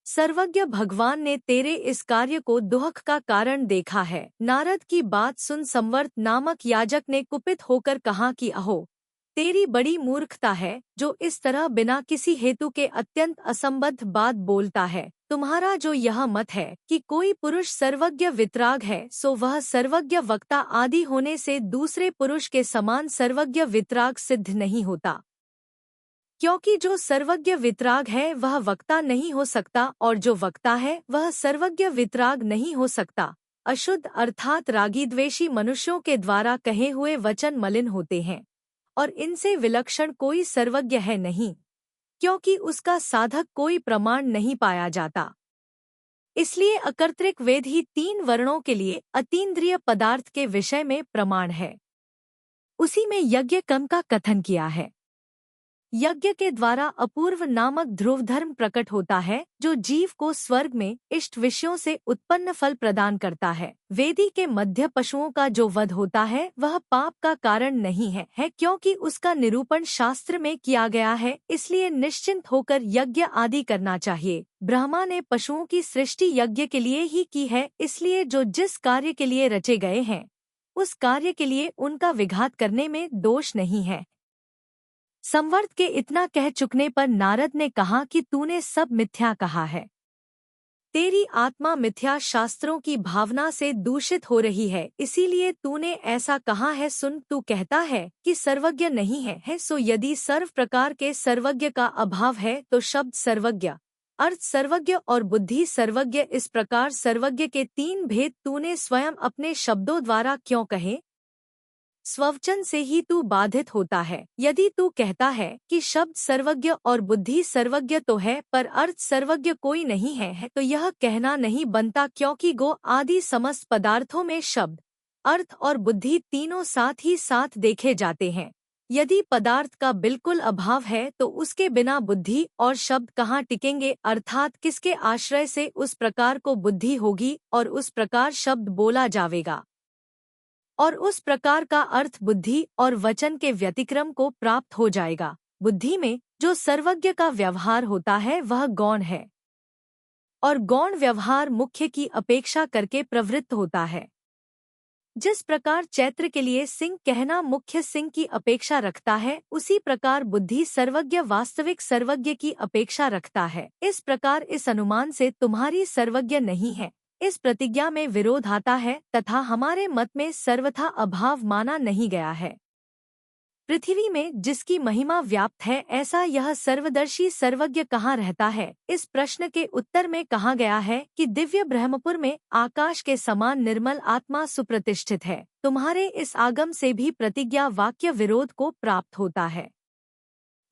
सर्वज्ञ भगवान ने तेरे इस कार्य को दुख का कारण देखा है। नारद की बात सुन संवर्त नामक याजक ने कुपित होकर कहा कि अहो, तेरी बड़ी मूर्खता है जो इस तरह बिना किसी हेतु के अत्यंत असंबद्ध बात बोलता है। तुम्हारा जो यह मत है कि कोई पुरुष सर्वज्ञ वितराग है, सो वह सर्वज्ञ वक्ता आदि होने से दूसरे पुरुष के समान सर्वज्ञ वितराग सिद्ध नहीं होता, क्योंकि जो सर्वज्ञ वितराग है वह वक्ता नहीं हो सकता और जो वक्ता है वह सर्वज्ञ वितराग नहीं हो सकता। अशुद्ध अर्थात रागीद्वेषी मनुष्यों के द्वारा कहे हुए वचन मलिन होते हैं और इनसे विलक्षण कोई सर्वज्ञ है नहीं, क्योंकि उसका साधक कोई प्रमाण नहीं पाया जाता। इसलिए अकर्तृक वेद ही 3 वर्णों के लिए अतीन्द्रिय पदार्थ के विषय में प्रमाण है। उसी में यज्ञ कर्म का कथन किया है। यज्ञ के द्वारा अपूर्व नामक ध्रुव धर्म प्रकट होता है, जो जीव को स्वर्ग में इष्ट विषयों से उत्पन्न फल प्रदान करता है। वेदी के मध्य पशुओं का जो वध होता है वह पाप का कारण नहीं है क्योंकि उसका निरूपण शास्त्र में किया गया है, इसलिए निश्चिंत होकर यज्ञ आदि करना चाहिए। ब्रह्मा ने पशुओं की सृष्टि यज्ञ के लिए ही की है, इसलिए जो जिस कार्य के लिए रचे गए हैं उस कार्य के लिए उनका विघात करने में दोष नहीं है। संवर्त के इतना कह चुकने पर नारद ने कहा कि तूने सब मिथ्या कहा है। तेरी आत्मा मिथ्या शास्त्रों की भावना से दूषित हो रही है, इसीलिए तूने ऐसा कहा है। सुन, तू कहता है कि सर्वज्ञ नहीं है सो यदि सर्व प्रकार के सर्वज्ञ का अभाव है तो शब्द सर्वज्ञ, अर्थ सर्वज्ञ और बुद्धि सर्वज्ञ, इस प्रकार सर्वज्ञ के तीन भेद तूने स्वयं अपने शब्दों द्वारा क्यों कहे? स्ववचन से ही तू बाधित होता है। यदि तू कहता है कि शब्द सर्वज्ञ और बुद्धि सर्वज्ञ तो है पर अर्थ सर्वज्ञ कोई नहीं है तो यह कहना नहीं बनता, क्योंकि गो आदि समस्त पदार्थों में शब्द, अर्थ और बुद्धि तीनों साथ ही साथ देखे जाते हैं। यदि पदार्थ का बिल्कुल अभाव है तो उसके बिना बुद्धि और शब्द कहाँ टिकेंगे, अर्थात किसके आश्रय से उस प्रकार को बुद्धि होगी और उस प्रकार शब्द बोला जावेगा और उस प्रकार का अर्थ बुद्धि और वचन के व्यतिक्रम को प्राप्त हो जाएगा। बुद्धि में जो सर्वज्ञ का व्यवहार होता है वह गौण है और गौण व्यवहार मुख्य की अपेक्षा करके प्रवृत्त होता है। जिस प्रकार चैत्र के लिए सिंह कहना मुख्य सिंह की अपेक्षा रखता है, उसी प्रकार बुद्धि सर्वज्ञ वास्तविक सर्वज्ञ की अपेक्षा रखता है। इस प्रकार इस अनुमान से तुम्हारी सर्वज्ञ नहीं है, इस प्रतिज्ञा में विरोध आता है तथा हमारे मत में सर्वथा अभाव माना नहीं गया है। पृथ्वी में जिसकी महिमा व्याप्त है, ऐसा यह सर्वदर्शी सर्वज्ञ कहाँ रहता है? इस प्रश्न के उत्तर में कहा गया है कि दिव्य ब्रह्मपुर में आकाश के समान निर्मल आत्मा सुप्रतिष्ठित है। तुम्हारे इस आगम से भी प्रतिज्ञा वाक्य विरोध को प्राप्त होता है।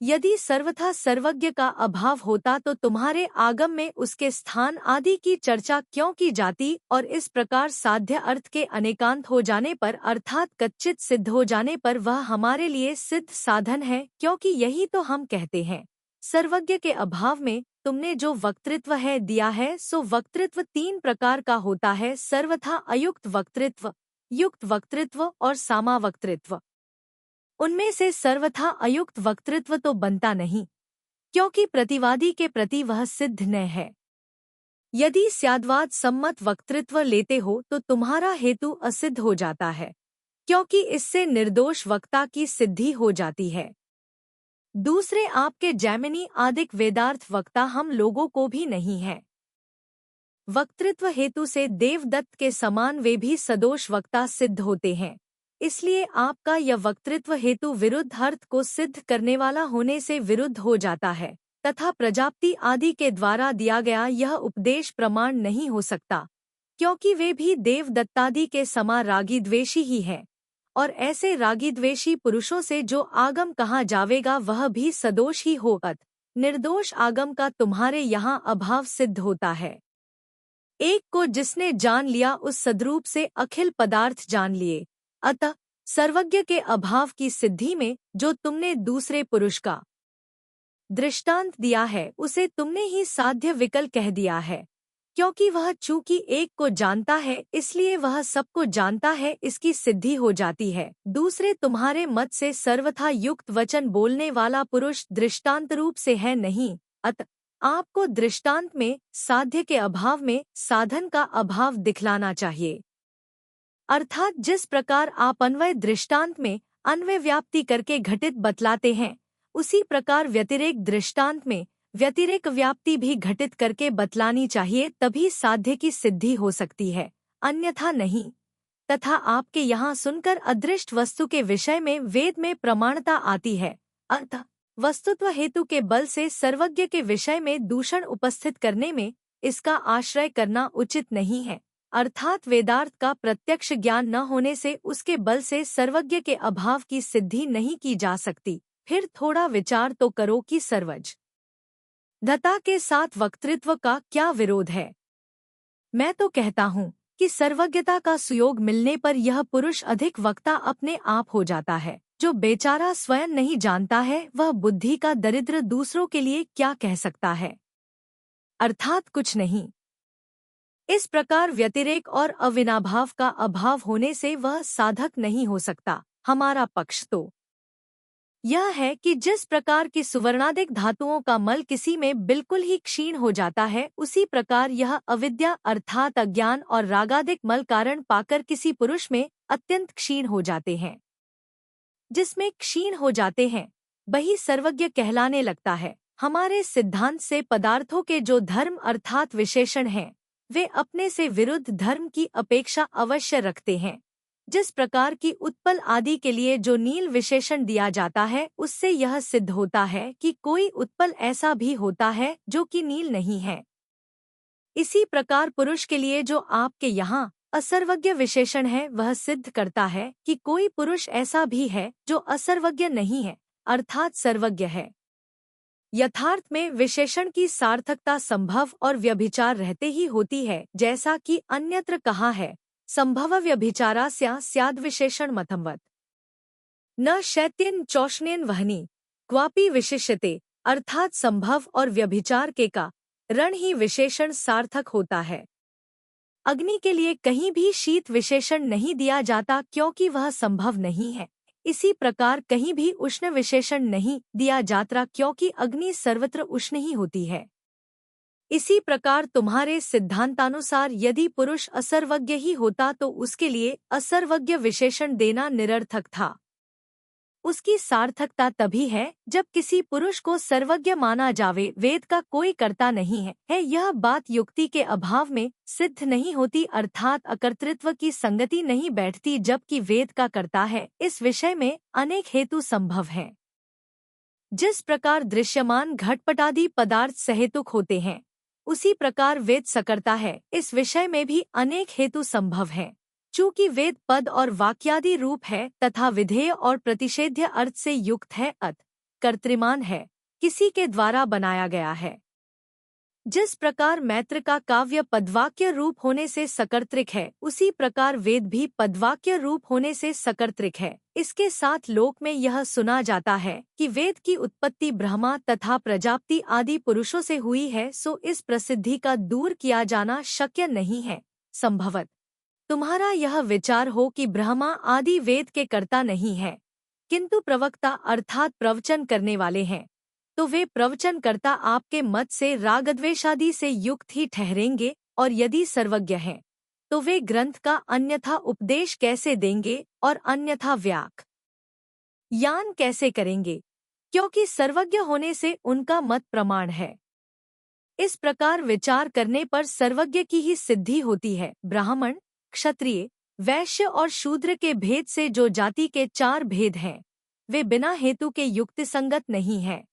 यदि सर्वथा सर्वज्ञ का अभाव होता तो तुम्हारे आगम में उसके स्थान आदि की चर्चा क्यों की जाती, और इस प्रकार साध्य अर्थ के अनेकांत हो जाने पर अर्थात कच्चित सिद्ध हो जाने पर वह हमारे लिए सिद्ध साधन है, क्योंकि यही तो हम कहते हैं। सर्वज्ञ के अभाव में तुमने जो वक्तृत्व है दिया है सो वक्तृत्व तीन प्रकार का होता है, सर्वथा अयुक्त वक्तृत्व, युक्त वक्तृत्व और सामा वक्तृत्व। उनमें से सर्वथा अयुक्त वक्तृत्व तो बनता नहीं, क्योंकि प्रतिवादी के प्रति वह सिद्ध न है। यदि स्याद्वाद सम्मत वक्तृत्व लेते हो तो तुम्हारा हेतु असिद्ध हो जाता है, क्योंकि इससे निर्दोष वक्ता की सिद्धि हो जाती है। दूसरे आपके जैमिनी आदिक वेदार्थ वक्ता हम लोगों को भी नहीं है। वक्तृत्व हेतु से देवदत्त के समान वे भी सदोष वक्ता सिद्ध होते हैं, इसलिए आपका यह वक्तृत्व हेतु विरुद्ध अर्थ को सिद्ध करने वाला होने से विरुद्ध हो जाता है तथा प्रजापति आदि के द्वारा दिया गया यह उपदेश प्रमाण नहीं हो सकता, क्योंकि वे भी देवदत्तादि के समा रागी द्वेषी ही हैं, और ऐसे रागी द्वेषी पुरुषों से जो आगम कहा जावेगा वह भी सदोष ही होगा। निर्दोष आगम का तुम्हारे यहाँ अभाव सिद्ध होता है। एक को जिसने जान लिया उस सद्रूप से अखिल पदार्थ जान लिए, अतः सर्वज्ञ के अभाव की सिद्धि में जो तुमने दूसरे पुरुष का दृष्टांत दिया है उसे तुमने ही साध्य विकल कह दिया है, क्योंकि वह चूंकि एक को जानता है इसलिए वह सबको जानता है, इसकी सिद्धि हो जाती है। दूसरे तुम्हारे मत से सर्वथा युक्त वचन बोलने वाला पुरुष दृष्टांत रूप से है नहीं, अतः आपको दृष्टांत में साध्य के अभाव में साधन का अभाव दिखलाना चाहिए। अर्थात जिस प्रकार आप अन्वय दृष्टांत में अन्वय व्याप्ति करके घटित बतलाते हैं, उसी प्रकार व्यतिरेक दृष्टांत में व्यतिरेक व्याप्ति भी घटित करके बतलानी चाहिए, तभी साध्य की सिद्धि हो सकती है, अन्यथा नहीं। तथा आपके यहाँ सुनकर अदृष्ट वस्तु के विषय में वेद में प्रमाणता आती है, अतः वस्तुत्व हेतु के बल से सर्वज्ञ के विषय में दूषण उपस्थित करने में इसका आश्रय करना उचित नहीं है। अर्थात वेदार्थ का प्रत्यक्ष ज्ञान न होने से उसके बल से सर्वज्ञ के अभाव की सिद्धि नहीं की जा सकती। फिर थोड़ा विचार तो करो कि सर्वज्ञता के साथ वक्तृत्व का क्या विरोध है। मैं तो कहता हूँ कि सर्वज्ञता का सुयोग मिलने पर यह पुरुष अधिक वक्ता अपने आप हो जाता है। जो बेचारा स्वयं नहीं जानता है वह बुद्धि का दरिद्र दूसरों के लिए क्या कह सकता है, अर्थात कुछ नहीं। इस प्रकार व्यतिरेक और अविनाभाव का अभाव होने से वह साधक नहीं हो सकता। हमारा पक्ष तो यह है कि जिस प्रकार की सुवर्णादिक धातुओं का मल किसी में बिल्कुल ही क्षीण हो जाता है, उसी प्रकार यह अविद्या अर्थात अज्ञान और रागादिक मल कारण पाकर किसी पुरुष में अत्यंत क्षीण हो जाते हैं। जिसमें क्षीण हो जाते हैं वही सर्वज्ञ कहलाने लगता है। हमारे सिद्धांत से पदार्थों के जो धर्म अर्थात विशेषण हैं, वे अपने से विरुद्ध धर्म की अपेक्षा अवश्य रखते हैं। जिस प्रकार की उत्पल आदि के लिए जो नील विशेषण दिया जाता है, उससे यह सिद्ध होता है कि कोई उत्पल ऐसा भी होता है जो कि नील नहीं है। इसी प्रकार पुरुष के लिए जो आपके यहाँ असर्वज्ञ विशेषण है, वह सिद्ध करता है कि कोई पुरुष ऐसा भी है जो असर्वज्ञ नहीं है, अर्थात सर्वज्ञ है। यथार्थ में विशेषण की सार्थकता संभव और व्यभिचार रहते ही होती है, जैसा कि अन्यत्र कहा है, संभव व्यभिचारास्या स्याद् विशेषण मतमवत् न शैत्येन चौष्णेन वहनी क्वापि विशिष्यते, अर्थात संभव और व्यभिचार के का रण ही विशेषण सार्थक होता है। अग्नि के लिए कहीं भी शीत विशेषण नहीं दिया जाता क्योंकि वह संभव नहीं है। इसी प्रकार कहीं भी उष्ण विशेषण नहीं दिया जाता क्योंकि अग्नि सर्वत्र उष्ण ही होती है। इसी प्रकार तुम्हारे सिद्धांतानुसार यदि पुरुष असर्वज्ञ ही होता तो उसके लिए असर्वज्ञ विशेषण देना निरर्थक था। उसकी सार्थकता तभी है जब किसी पुरुष को सर्वज्ञ माना जावे। वेद का कोई कर्ता नहीं है यह बात युक्ति के अभाव में सिद्ध नहीं होती, अर्थात अकर्तृत्व की संगति नहीं बैठती, जबकि वेद का कर्ता है। इस विषय में अनेक हेतु संभव हैं। जिस प्रकार दृश्यमान घटपटादि पदार्थ सहेतुक होते हैं, उसी प्रकार वेद सकर्ता है। इस विषय में भी अनेक हेतु संभव हैं। चूँकि वेद पद और वाक्यादि रूप है तथा विधेय और प्रतिषेध्य अर्थ से युक्त है, अत कर्तृमान है, किसी के द्वारा बनाया गया है। जिस प्रकार मैत्र का काव्य पदवाक्य रूप होने से सकर्तृक है, उसी प्रकार वेद भी पदवाक्य रूप होने से सकर्तृक है। इसके साथ लोक में यह सुना जाता है कि वेद की उत्पत्ति ब्रह्मा तथा प्रजापति आदि पुरुषों से हुई है, सो इस प्रसिद्धि का दूर किया जाना शक्य नहीं है। संभवत तुम्हारा यह विचार हो कि ब्रह्मा आदि वेद के कर्ता नहीं है, किंतु प्रवक्ता अर्थात प्रवचन करने वाले हैं, तो वे प्रवचनकर्ता आपके मत से रागद्वेषादि से युक्त ही ठहरेंगे, और यदि सर्वज्ञ हैं तो वे ग्रंथ का अन्यथा उपदेश कैसे देंगे और अन्यथा व्याख्यान कैसे करेंगे, क्योंकि सर्वज्ञ होने से उनका मत प्रमाण है। इस प्रकार विचार करने पर सर्वज्ञ की ही सिद्धि होती है। ब्राह्मण, क्षत्रिय, वैश्य और शूद्र के भेद से जो जाति के 4 भेद हैं, वे बिना हेतु के युक्ति संगत नहीं है।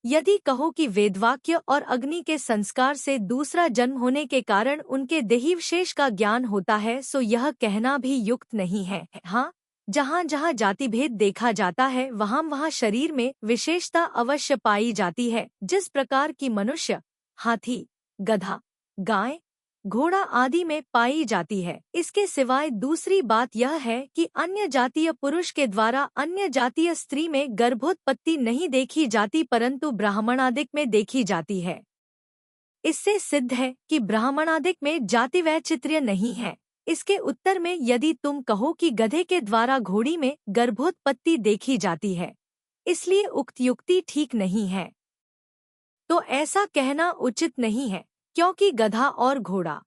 यदि कहो कि वेदवाक्य और अग्नि के संस्कार से दूसरा जन्म होने के कारण उनके देहीविशेष का ज्ञान होता है, सो यह कहना भी युक्त नहीं है। हाँ, जहाँ जहाँ जाति भेद देखा जाता है वहाँ वहाँ शरीर में विशेषता अवश्य पाई जाती है। जिस प्रकार की मनुष्य, हाथी, गधा, गाय, घोड़ा आदि में पाई जाती है। इसके सिवाय दूसरी बात यह है कि अन्य जातीय पुरुष के द्वारा अन्य जातीय स्त्री में गर्भोत्पत्ति नहीं देखी जाती, परंतु ब्राह्मणादिक में देखी जाती है। इससे सिद्ध है कि ब्राह्मणादिक में जाति वैचित्र्य नहीं है। इसके उत्तर में यदि तुम कहो कि गधे के द्वारा घोड़ी में गर्भोत्पत्ति देखी जाती है, इसलिए उक्त युक्ति ठीक नहीं है, तो ऐसा कहना उचित नहीं है, क्योंकि गधा और घोड़ा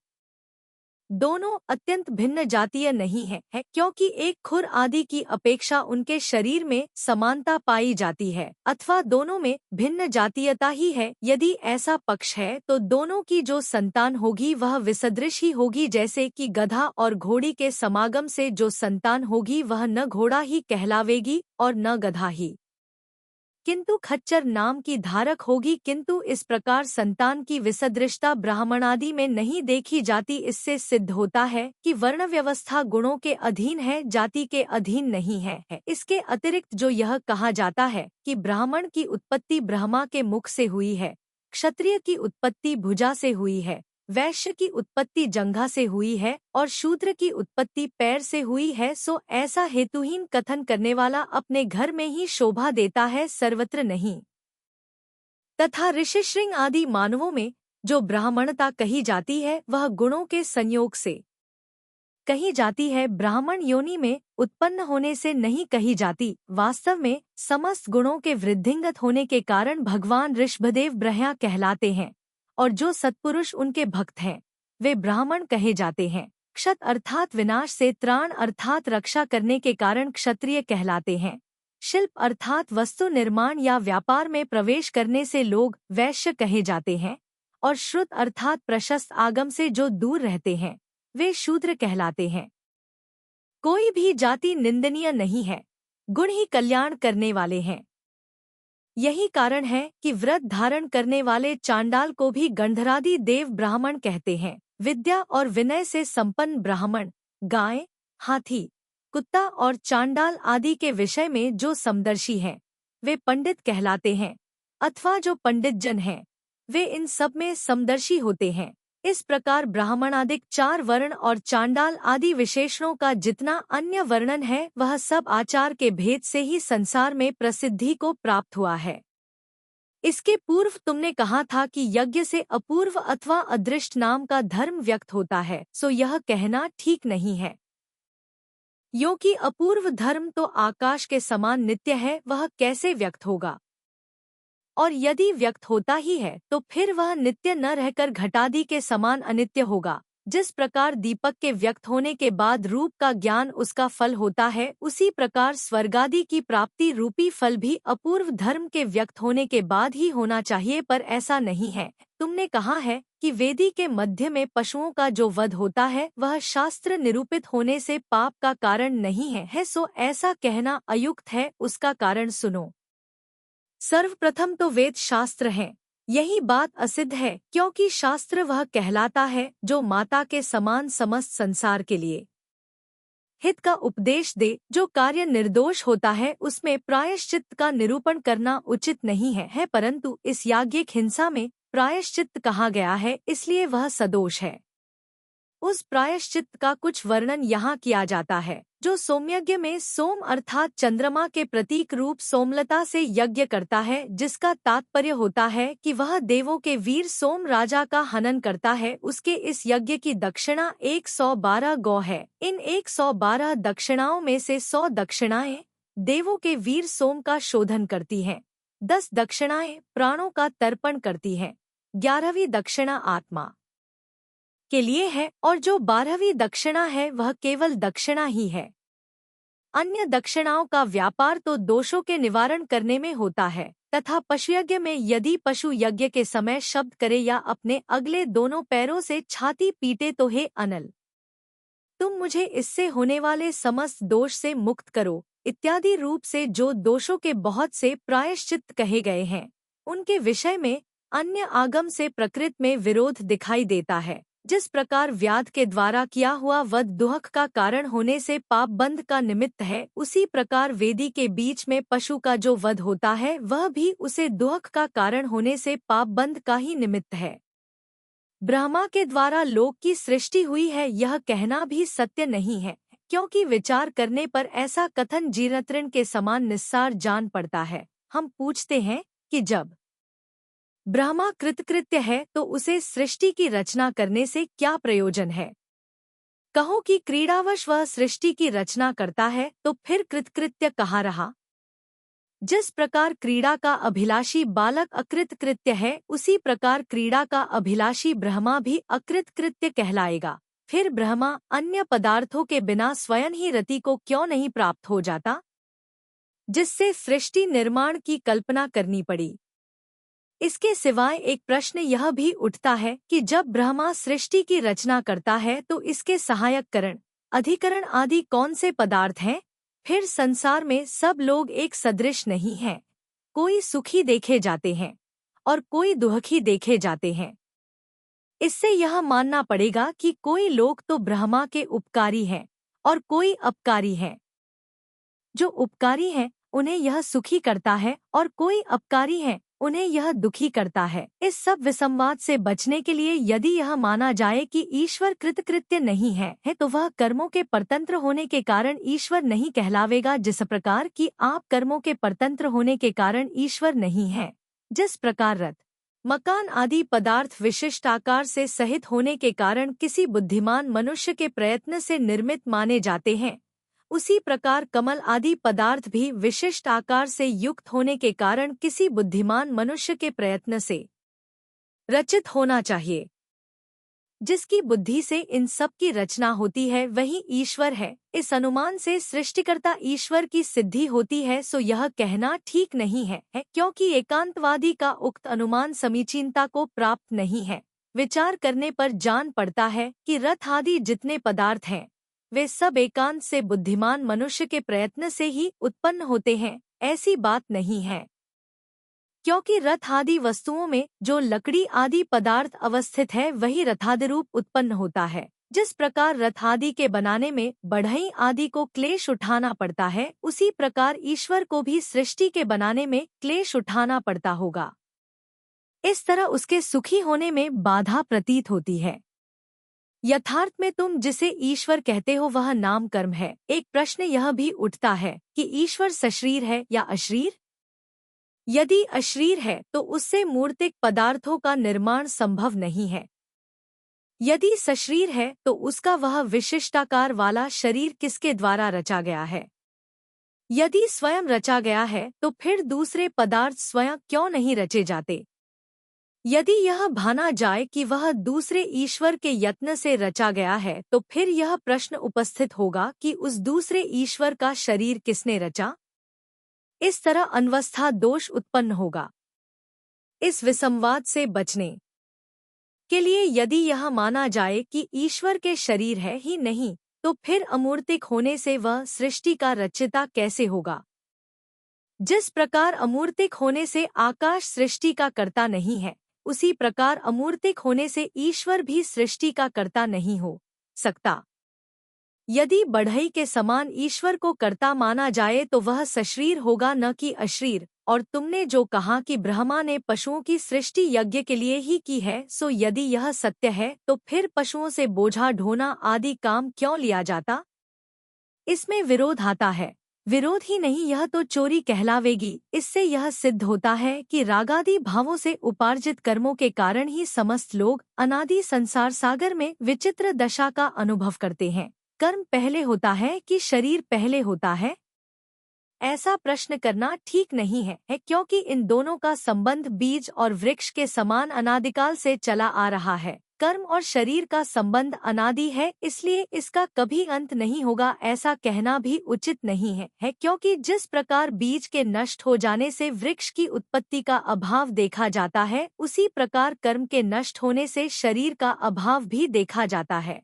दोनों अत्यंत भिन्न जातीय नहीं है, क्योंकि एक खुर आदि की अपेक्षा उनके शरीर में समानता पाई जाती है, अथवा दोनों में भिन्न जातीयता ही है। यदि ऐसा पक्ष है तो दोनों की जो संतान होगी वह विसदृश ही होगी, जैसे कि गधा और घोड़ी के समागम से जो संतान होगी वह न घोड़ा ही कहलावेगी और न गधा ही, किंतु खच्चर नाम की धारक होगी। किंतु इस प्रकार संतान की विसदृशता ब्राह्मणादि में नहीं देखी जाती। इससे सिद्ध होता है कि वर्ण व्यवस्था गुणों के अधीन है, जाति के अधीन नहीं है। इसके अतिरिक्त जो यह कहा जाता है कि ब्राह्मण की उत्पत्ति ब्रह्मा के मुख से हुई है, क्षत्रिय की उत्पत्ति भुजा से हुई है, वैश्य की उत्पत्ति जंघा से हुई है और शूद्र की उत्पत्ति पैर से हुई है, सो ऐसा हेतुहीन कथन करने वाला अपने घर में ही शोभा देता है, सर्वत्र नहीं। तथा ऋषिशृंग आदि मानवों में जो ब्राह्मणता कही जाती है वह गुणों के संयोग से कही जाती है, ब्राह्मण योनि में उत्पन्न होने से नहीं कही जाती। वास्तव में समस्त गुणों के वृद्धिंगत होने के कारण भगवान ऋषभदेव ब्रह्मा कहलाते हैं और जो सत्पुरुष उनके भक्त हैं वे ब्राह्मण कहे जाते हैं। क्षत अर्थात विनाश से त्राण अर्थात रक्षा करने के कारण क्षत्रिय कहलाते हैं। शिल्प अर्थात वस्तु निर्माण या व्यापार में प्रवेश करने से लोग वैश्य कहे जाते हैं और श्रुत अर्थात प्रशस्त आगम से जो दूर रहते हैं वे शूद्र कहलाते हैं। कोई भी जाति निंदनीय नहीं है, गुण ही कल्याण करने वाले हैं। यही कारण है कि व्रत धारण करने वाले चांडाल को भी गंधरादि देव ब्राह्मण कहते हैं। विद्या और विनय से संपन्न ब्राह्मण गाय, हाथी, कुत्ता और चांडाल आदि के विषय में जो समदर्शी हैं वे पंडित कहलाते हैं, अथवा जो पंडित जन हैं वे इन सब में समदर्शी होते हैं। इस प्रकार ब्राह्मणादिक 4 वर्ण और चांडाल आदि विशेषणों का जितना अन्य वर्णन है वह सब आचार के भेद से ही संसार में प्रसिद्धि को प्राप्त हुआ है। इसके पूर्व तुमने कहा था कि यज्ञ से अपूर्व अथवा अदृष्ट नाम का धर्म व्यक्त होता है, सो यह कहना ठीक नहीं है। यो कि अपूर्व धर्म तो आकाश के समान नित्य है, वह कैसे व्यक्त होगा? और यदि व्यक्त होता ही है तो फिर वह नित्य न रहकर घटादि के समान अनित्य होगा। जिस प्रकार दीपक के व्यक्त होने के बाद रूप का ज्ञान उसका फल होता है, उसी प्रकार स्वर्गादि की प्राप्ति रूपी फल भी अपूर्व धर्म के व्यक्त होने के बाद ही होना चाहिए, पर ऐसा नहीं है। तुमने कहा है कि वेदी के मध्य में पशुओं का जो वध होता है वह शास्त्र निरूपित होने से पाप का कारण नहीं है, सो ऐसा कहना अयुक्त है। उसका कारण सुनो। सर्वप्रथम तो वेद शास्त्र हैं। यही बात असिद्ध है, क्योंकि शास्त्र वह कहलाता है जो माता के समान समस्त संसार के लिए हित का उपदेश दे। जो कार्य निर्दोष होता है उसमें प्रायश्चित्त का निरूपण करना उचित नहीं है, परंतु इस याज्ञिक हिंसा में प्रायश्चित्त कहा गया है इसलिए वह सदोष है। उस प्रायश्चित्त का कुछ वर्णन यहाँ किया जाता है। जो सोमयज्ञ में सोम अर्थात चंद्रमा के प्रतीक रूप सोमलता से यज्ञ करता है, जिसका तात्पर्य होता है कि वह देवों के वीर सोम राजा का हनन करता है, उसके इस यज्ञ की दक्षिणा 112 गौ है। इन 112 दक्षिणाओं में से 100 दक्षिणाएं देवों के वीर सोम का शोधन करती हैं, 10 दक्षिणाएं प्राणों का तर्पण करती हैं, 11वीं दक्षिणा आत्मा के लिए है और जो 12वीं दक्षिणा है वह केवल दक्षिणा ही है। अन्य दक्षिणाओं का व्यापार तो दोषों के निवारण करने में होता है। तथा पशुयज्ञ में यदि पशु यज्ञ के समय शब्द करे या अपने अगले दोनों पैरों से छाती पीटे तो हे अनल, तुम मुझे इससे होने वाले समस्त दोष से मुक्त करो इत्यादि रूप से जो दोषों के बहुत से प्रायश्चित्त कहे गए हैं, उनके विषय में अन्य आगम से प्रकृति में विरोध दिखाई देता है। जिस प्रकार व्याध के द्वारा किया हुआ वध दुहक का कारण होने से पाप बंध का निमित्त है, उसी प्रकार वेदी के बीच में पशु का जो वध होता है वह भी उसे दुहक का कारण होने से पाप बंध का ही निमित्त है। ब्रह्मा के द्वारा लोक की सृष्टि हुई है यह कहना भी सत्य नहीं है, क्योंकि विचार करने पर ऐसा कथन जीर्णतृण के समान निस्सार जान पड़ता है। हम पूछते हैं कि जब ब्रह्मा कृतकृत्य है तो उसे सृष्टि की रचना करने से क्या प्रयोजन है? कहो कि क्रीड़ावश वह सृष्टि की रचना करता है तो फिर कृतकृत्य कहाँ रहा? जिस प्रकार क्रीड़ा का अभिलाषी बालक अकृतकृत्य है, उसी प्रकार क्रीड़ा का अभिलाषी ब्रह्मा भी अकृतकृत्य कहलाएगा। फिर ब्रह्मा अन्य पदार्थों के बिना स्वयं ही रति को क्यों नहीं प्राप्त हो जाता, जिससे सृष्टि निर्माण की कल्पना करनी पड़ी? इसके सिवाय एक प्रश्न यह भी उठता है कि जब ब्रह्मा सृष्टि की रचना करता है तो इसके सहायक करण, अधिकरण आदि कौन से पदार्थ हैं? फिर संसार में सब लोग एक सदृश नहीं हैं, कोई सुखी देखे जाते हैं और कोई दुखी देखे जाते हैं। इससे यह मानना पड़ेगा कि कोई लोग तो ब्रह्मा के उपकारी हैं और कोई अपकारी हैं। जो उपकारी हैं उन्हें यह सुखी करता है और कोई अपकारी हैं उन्हें यह दुखी करता है। इस सब विसंवाद से बचने के लिए यदि यह माना जाए कि ईश्वर कृतकृत्य नहीं है तो वह कर्मों के परतंत्र होने के कारण ईश्वर नहीं कहलावेगा, जिस प्रकार कि आप कर्मों के परतंत्र होने के कारण ईश्वर नहीं है। जिस प्रकार रथ, मकान आदि पदार्थ विशिष्ट आकार से सहित होने के कारण किसी बुद्धिमान मनुष्य के प्रयत्न से निर्मित माने जाते हैं, उसी प्रकार कमल आदि पदार्थ भी विशिष्ट आकार से युक्त होने के कारण किसी बुद्धिमान मनुष्य के प्रयत्न से रचित होना चाहिए। जिसकी बुद्धि से इन सब की रचना होती है वही ईश्वर है। इस अनुमान से सृष्टिकर्ता ईश्वर की सिद्धि होती है, सो यह कहना ठीक नहीं है, क्योंकि एकांतवादी का उक्त अनुमान समीचीनता को प्राप्त नहीं है। विचार करने पर जान पड़ता है कि रथ आदि जितने पदार्थ हैं वे सब एकांत से बुद्धिमान मनुष्य के प्रयत्न से ही उत्पन्न होते हैं। ऐसी बात नहीं है, क्योंकि रथ आदि वस्तुओं में जो लकड़ी आदि पदार्थ अवस्थित है वही रथादिरूप उत्पन्न होता है। जिस प्रकार रथ आदि के बनाने में बढ़ई आदि को क्लेश उठाना पड़ता है, उसी प्रकार ईश्वर को भी सृष्टि के बनाने में क्लेश उठाना पड़ता होगा। इस तरह उसके सुखी होने में बाधा प्रतीत होती है। यथार्थ में तुम जिसे ईश्वर कहते हो वह नाम कर्म है। एक प्रश्न यह भी उठता है कि ईश्वर सशरीर है या अशरीर? यदि अशरीर है तो उससे मूर्तिक पदार्थों का निर्माण संभव नहीं है। यदि सशरीर है तो उसका वह विशिष्टाकार वाला शरीर किसके द्वारा रचा गया है? यदि स्वयं रचा गया है तो फिर दूसरे पदार्थ स्वयं क्यों नहीं रचे जाते? यदि यह भाना जाए कि वह दूसरे ईश्वर के यत्न से रचा गया है तो फिर यह प्रश्न उपस्थित होगा कि उस दूसरे ईश्वर का शरीर किसने रचा? इस तरह अनवस्था दोष उत्पन्न होगा। इस विसंवाद से बचने के लिए यदि यह माना जाए कि ईश्वर के शरीर है ही नहीं तो फिर अमूर्तिक होने से वह सृष्टि का रचयिता कैसे होगा? जिस प्रकार अमूर्तिक होने से आकाश सृष्टि का कर्ता नहीं है, उसी प्रकार अमूर्तिक होने से ईश्वर भी सृष्टि का कर्ता नहीं हो सकता। यदि बढ़ई के समान ईश्वर को कर्ता माना जाए तो वह सशरीर होगा न कि अशरीर। और तुमने जो कहा कि ब्रह्मा ने पशुओं की सृष्टि यज्ञ के लिए ही की है, सो यदि यह सत्य है तो फिर पशुओं से बोझा ढोना आदि काम क्यों लिया जाता? इसमें विरोध आता है। विरोध ही नहीं, यह तो चोरी कहलावेगी। इससे यह सिद्ध होता है कि रागादि भावों से उपार्जित कर्मों के कारण ही समस्त लोग अनादि संसार सागर में विचित्र दशा का अनुभव करते हैं। कर्म पहले होता है कि शरीर पहले होता है? ऐसा प्रश्न करना ठीक नहीं है, क्योंकि इन दोनों का संबंध बीज और वृक्ष के समान अनादिकाल से चला आ रहा है। कर्म और शरीर का संबंध अनादि है, इसलिए इसका कभी अंत नहीं होगा ऐसा कहना भी उचित नहीं है, क्योंकि जिस प्रकार बीज के नष्ट हो जाने से वृक्ष की उत्पत्ति का अभाव देखा जाता है, उसी प्रकार कर्म के नष्ट होने से शरीर का अभाव भी देखा जाता है।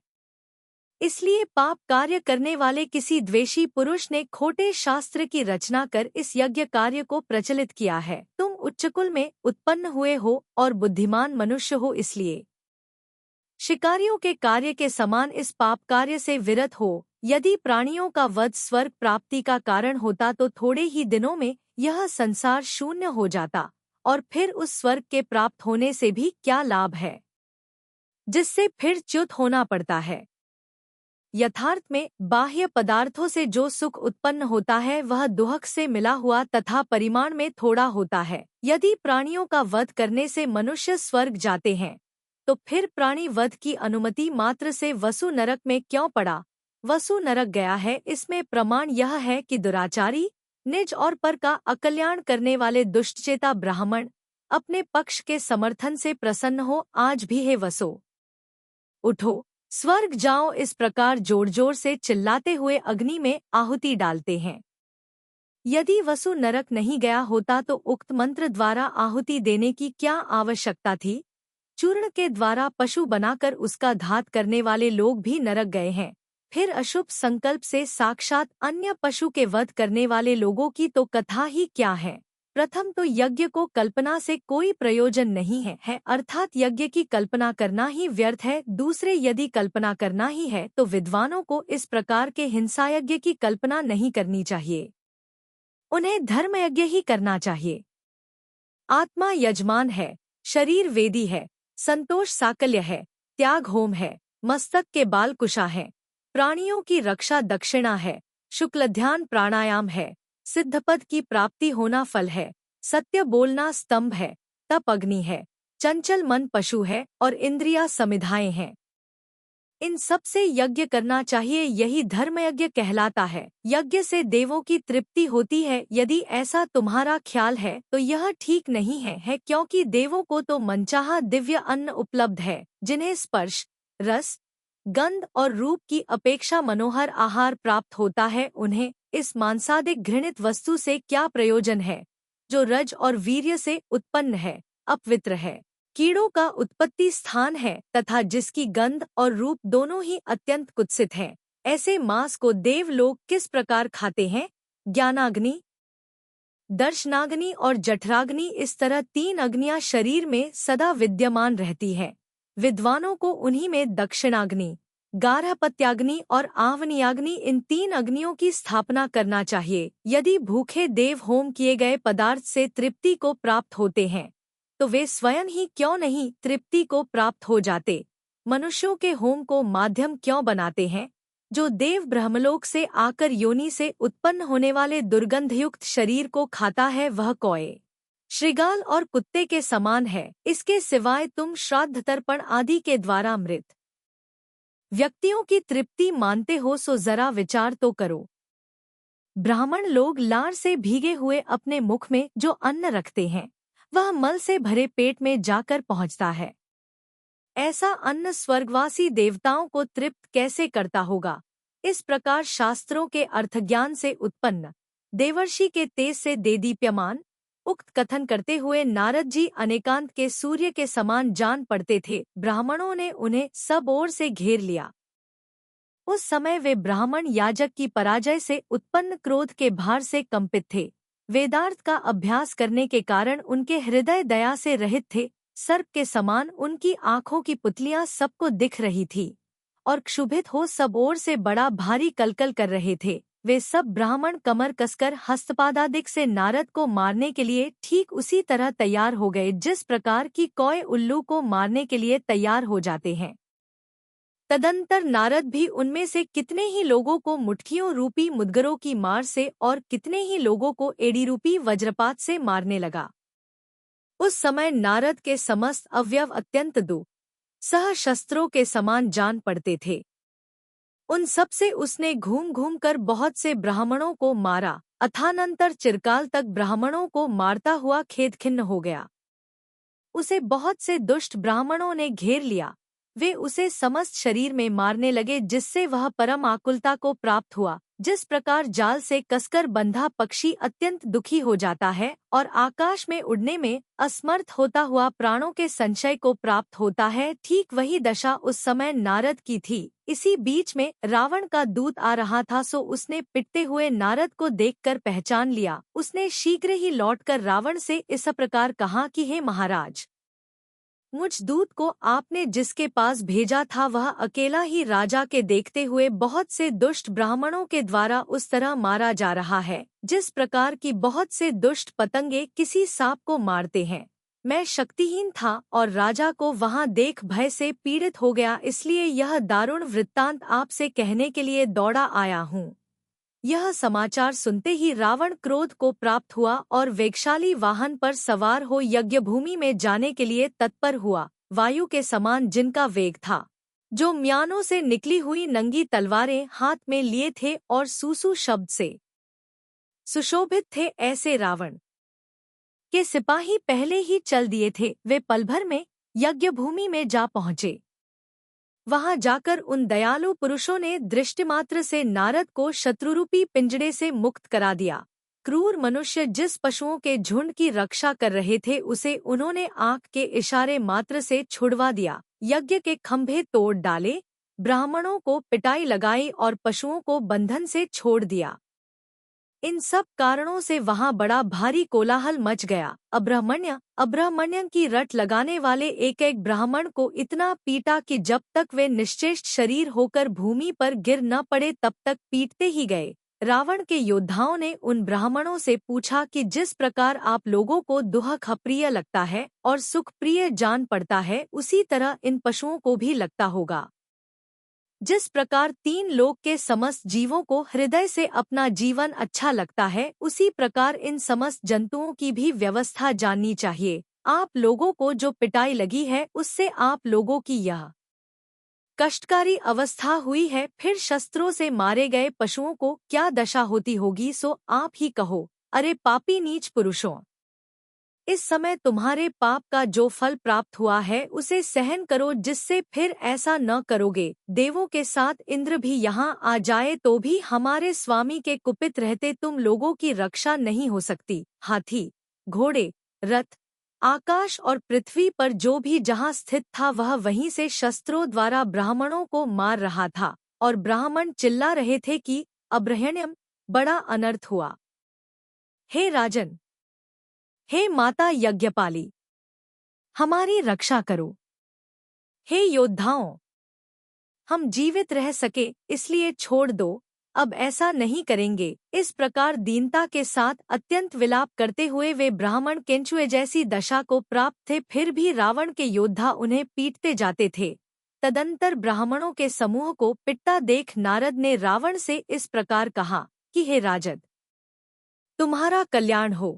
इसलिए पाप कार्य करने वाले किसी द्वेषी पुरुष ने खोटे शास्त्र की रचना कर इस यज्ञ कार्य को प्रचलित किया है। तुम उच्चकुल में उत्पन्न हुए हो और बुद्धिमान मनुष्य हो, इसलिए शिकारियों के कार्य के समान इस पाप कार्य से विरत हो। यदि प्राणियों का वध स्वर्ग प्राप्ति का कारण होता तो थोड़े ही दिनों में यह संसार शून्य हो जाता, और फिर उस स्वर्ग के प्राप्त होने से भी क्या लाभ है, जिससे फिर च्युत होना पड़ता है। यथार्थ में बाह्य पदार्थों से जो सुख उत्पन्न होता है वह दुहक से मिला हुआ तथा परिमाण में थोड़ा होता है। यदि प्राणियों का वध करने से मनुष्य स्वर्ग जाते हैं तो फिर प्राणी वध की अनुमति मात्र से वसु नरक में क्यों पड़ा? वसु नरक गया है, इसमें प्रमाण यह है कि दुराचारी, निज और पर का अकल्याण करने वाले दुष्टचेता ब्राह्मण अपने पक्ष के समर्थन से प्रसन्न हो आज भी हे वसो उठो स्वर्ग जाओ इस प्रकार जोर जोर से चिल्लाते हुए अग्नि में आहुति डालते हैं। यदि वसु नरक नहीं गया होता तो उक्त मंत्र द्वारा आहुति देने की क्या आवश्यकता थी? चूर्ण के द्वारा पशु बनाकर उसका घात करने वाले लोग भी नरक गए हैं। फिर अशुभ संकल्प से साक्षात अन्य पशु के वध करने वाले लोगों की तो कथा ही क्या है। प्रथम तो यज्ञ को कल्पना से कोई प्रयोजन नहीं है, अर्थात यज्ञ की कल्पना करना ही व्यर्थ है। दूसरे, यदि कल्पना करना ही है तो विद्वानों को इस प्रकार के हिंसायज्ञ की कल्पना नहीं करनी चाहिए, उन्हें धर्मयज्ञ ही करना चाहिए। आत्मा यजमान है, शरीर वेदी है, संतोष साकल्य है, त्याग होम है, मस्तक के बाल कुशा है, प्राणियों की रक्षा दक्षिणा है, शुक्ल ध्यान प्राणायाम है, सिद्धपद की प्राप्ति होना फल है, सत्य बोलना स्तंभ है, तप अग्नि है, चंचल मन पशु है और इंद्रिया समिधाएं हैं। इन सब से यज्ञ करना चाहिए, यही धर्मयज्ञ कहलाता है। यज्ञ से देवों की तृप्ति होती है। यदि ऐसा तुम्हारा ख्याल है तो यह ठीक नहीं है क्योंकि देवों को तो मनचाहा दिव्य अन्न उपलब्ध है, जिन्हें स्पर्श, रस, गंध और रूप की अपेक्षा मनोहर आहार प्राप्त होता है। उन्हें इस मांसादिक घृणित वस्तु से क्या प्रयोजन है, जो रज और वीर्य से उत्पन्न है, अपवित्र है, कीड़ों का उत्पत्ति स्थान है तथा जिसकी गंध और रूप दोनों ही अत्यंत कुत्सित हैं। ऐसे मांस को देवलोक किस प्रकार खाते हैं? ज्ञानाग्नि, दर्शनाग्नि और जठराग्नि, इस तरह 3 अग्नियां शरीर में सदा विद्यमान रहती हैं। विद्वानों को उन्हीं में दक्षिणाग्नि, गार्हपत्याग्नि और आवनीयाग्नि, इन 3 अग्नियों की स्थापना करना चाहिए। यदि भूखे देव होम किए गए पदार्थ से तृप्ति को प्राप्त होते हैं तो वे स्वयं ही क्यों नहीं तृप्ति को प्राप्त हो जाते? मनुष्यों के होम को माध्यम क्यों बनाते हैं? जो देव ब्रह्मलोक से आकर योनि से उत्पन्न होने वाले दुर्गंधयुक्त शरीर को खाता है वह कौए, श्रृगाल और कुत्ते के समान है। इसके सिवाय तुम श्राद्ध तर्पण आदि के द्वारा मृत व्यक्तियों की तृप्ति मानते हो, सो जरा विचार तो करो। ब्राह्मण लोग लार से भीगे हुए अपने मुख में जो अन्न रखते हैं वह मल से भरे पेट में जाकर पहुंचता है। ऐसा अन्न स्वर्गवासी देवताओं को तृप्त कैसे करता होगा? इस प्रकार शास्त्रों के अर्थज्ञान से उत्पन्न, देवर्षि के तेज से देदीप्यमान उक्त कथन करते हुए नारद जी अनेकांत के सूर्य के समान जान पड़ते थे। ब्राह्मणों ने उन्हें सब ओर से घेर लिया। उस समय वे ब्राह्मण याजक की पराजय से उत्पन्न क्रोध के भार से कंपित थे। वेदार्थ का अभ्यास करने के कारण उनके हृदय दया से रहित थे। सर्प के समान उनकी आंखों की पुतलियां सबको दिख रही थी और क्षुभित हो सब ओर से बड़ा भारी कलकल कर रहे थे। वे सब ब्राह्मण कमर कसकर हस्तपादादिक से नारद को मारने के लिए ठीक उसी तरह तैयार हो गए जिस प्रकार की कौए उल्लू को मारने के लिए तैयार हो जाते हैं। तदंतर नारद भी उनमें से कितने ही लोगों को मुट्ठियों रूपी मुदगरों की मार से और कितने ही लोगों को एड़ी रूपी वज्रपात से मारने लगा। उस समय नारद के समस्त अवयव अत्यंत सह शस्त्रों के समान जान पड़ते थे। उन सब से उसने घूम घूम कर बहुत से ब्राह्मणों को मारा। अथानंतर चिरकाल तक ब्राह्मणों को मारता हुआ खेदखिन्न हो गया। उसे बहुत से दुष्ट ब्राह्मणों ने घेर लिया। वे उसे समस्त शरीर में मारने लगे, जिससे वह परम आकुलता को प्राप्त हुआ। जिस प्रकार जाल से कसकर बंधा पक्षी अत्यंत दुखी हो जाता है और आकाश में उड़ने में असमर्थ होता हुआ प्राणों के संशय को प्राप्त होता है, ठीक वही दशा उस समय नारद की थी। इसी बीच में रावण का दूत आ रहा था, सो उसने पिटते हुए नारद को देखकर पहचान लिया। उसने शीघ्र ही लौटकर रावण से इस प्रकार कहा कि हे महाराज, मुझ दूत को आपने जिसके पास भेजा था वह अकेला ही राजा के देखते हुए बहुत से दुष्ट ब्राह्मणों के द्वारा उस तरह मारा जा रहा है जिस प्रकार की बहुत से दुष्ट पतंगे किसी सांप को मारते हैं। मैं शक्तिहीन था और राजा को वहां देख भय से पीड़ित हो गया, इसलिए यह दारुण वृत्तांत आपसे कहने के लिए दौड़ा आया हूँ। यह समाचार सुनते ही रावण क्रोध को प्राप्त हुआ और वेगशाली वाहन पर सवार हो यज्ञभूमि में जाने के लिए तत्पर हुआ। वायु के समान जिनका वेग था, जो म्यानों से निकली हुई नंगी तलवारें हाथ में लिए थे और सूसू शब्द से सुशोभित थे, ऐसे रावण के सिपाही पहले ही चल दिए थे। वे पल भर में यज्ञभूमि में जा पहुंचे। वहां जाकर उन दयालु पुरुषों ने दृष्टिमात्र से नारद को शत्रुरूपी पिंजड़े से मुक्त करा दिया। क्रूर मनुष्य जिस पशुओं के झुंड की रक्षा कर रहे थे उसे उन्होंने आंख के इशारे मात्र से छुड़वा दिया। यज्ञ के खंभे तोड़ डाले, ब्राह्मणों को पिटाई लगाई और पशुओं को बंधन से छोड़ दिया। इन सब कारणों से वहां बड़ा भारी कोलाहल मच गया। अब्राह्मण्य की रट लगाने वाले एक एक ब्राह्मण को इतना पीटा कि जब तक वे निश्चेष्ट शरीर होकर भूमि पर गिर न पड़े तब तक पीटते ही गए। रावण के योद्धाओं ने उन ब्राह्मणों से पूछा कि जिस प्रकार आप लोगों को दुहक अप्रिय लगता है और सुख प्रिय जान पड़ता है, उसी तरह इन पशुओं को भी लगता होगा। जिस प्रकार तीन लोक के समस्त जीवों को हृदय से अपना जीवन अच्छा लगता है, उसी प्रकार इन समस्त जंतुओं की भी व्यवस्था जाननी चाहिए। आप लोगों को जो पिटाई लगी है, उससे आप लोगों की यह कष्टकारी अवस्था हुई है, फिर शस्त्रों से मारे गए पशुओं को क्या दशा होती होगी, सो आप ही कहो। अरे पापी नीच पुरुषों! इस समय तुम्हारे पाप का जो फल प्राप्त हुआ है, उसे सहन करो, जिससे फिर ऐसा न करोगे। देवों के साथ इंद्र भी यहाँ आ जाए तो भी हमारे स्वामी के कुपित रहते तुम लोगों की रक्षा नहीं हो सकती। हाथी, घोड़े, रथ, आकाश और पृथ्वी पर जो भी जहाँ स्थित था, वह वहीं से शस्त्रों द्वारा ब्राह्मणों को मार रहा था, और ब्राह्मण चिल्ला रहे थे कि अब्रहण्यम, बड़ा अनर्थ हुआ। हे राजन, हे माता यज्ञपाली, हमारी रक्षा करो। हे योद्धाओं, हम जीवित रह सके इसलिए छोड़ दो, अब ऐसा नहीं करेंगे। इस प्रकार दीनता के साथ अत्यंत विलाप करते हुए वे ब्राह्मण केंचुए जैसी दशा को प्राप्त थे, फिर भी रावण के योद्धा उन्हें पीटते जाते थे। तदंतर ब्राह्मणों के समूह को पिटता देख नारद ने रावण से इस प्रकार कहा कि हे राजन, तुम्हारा कल्याण हो।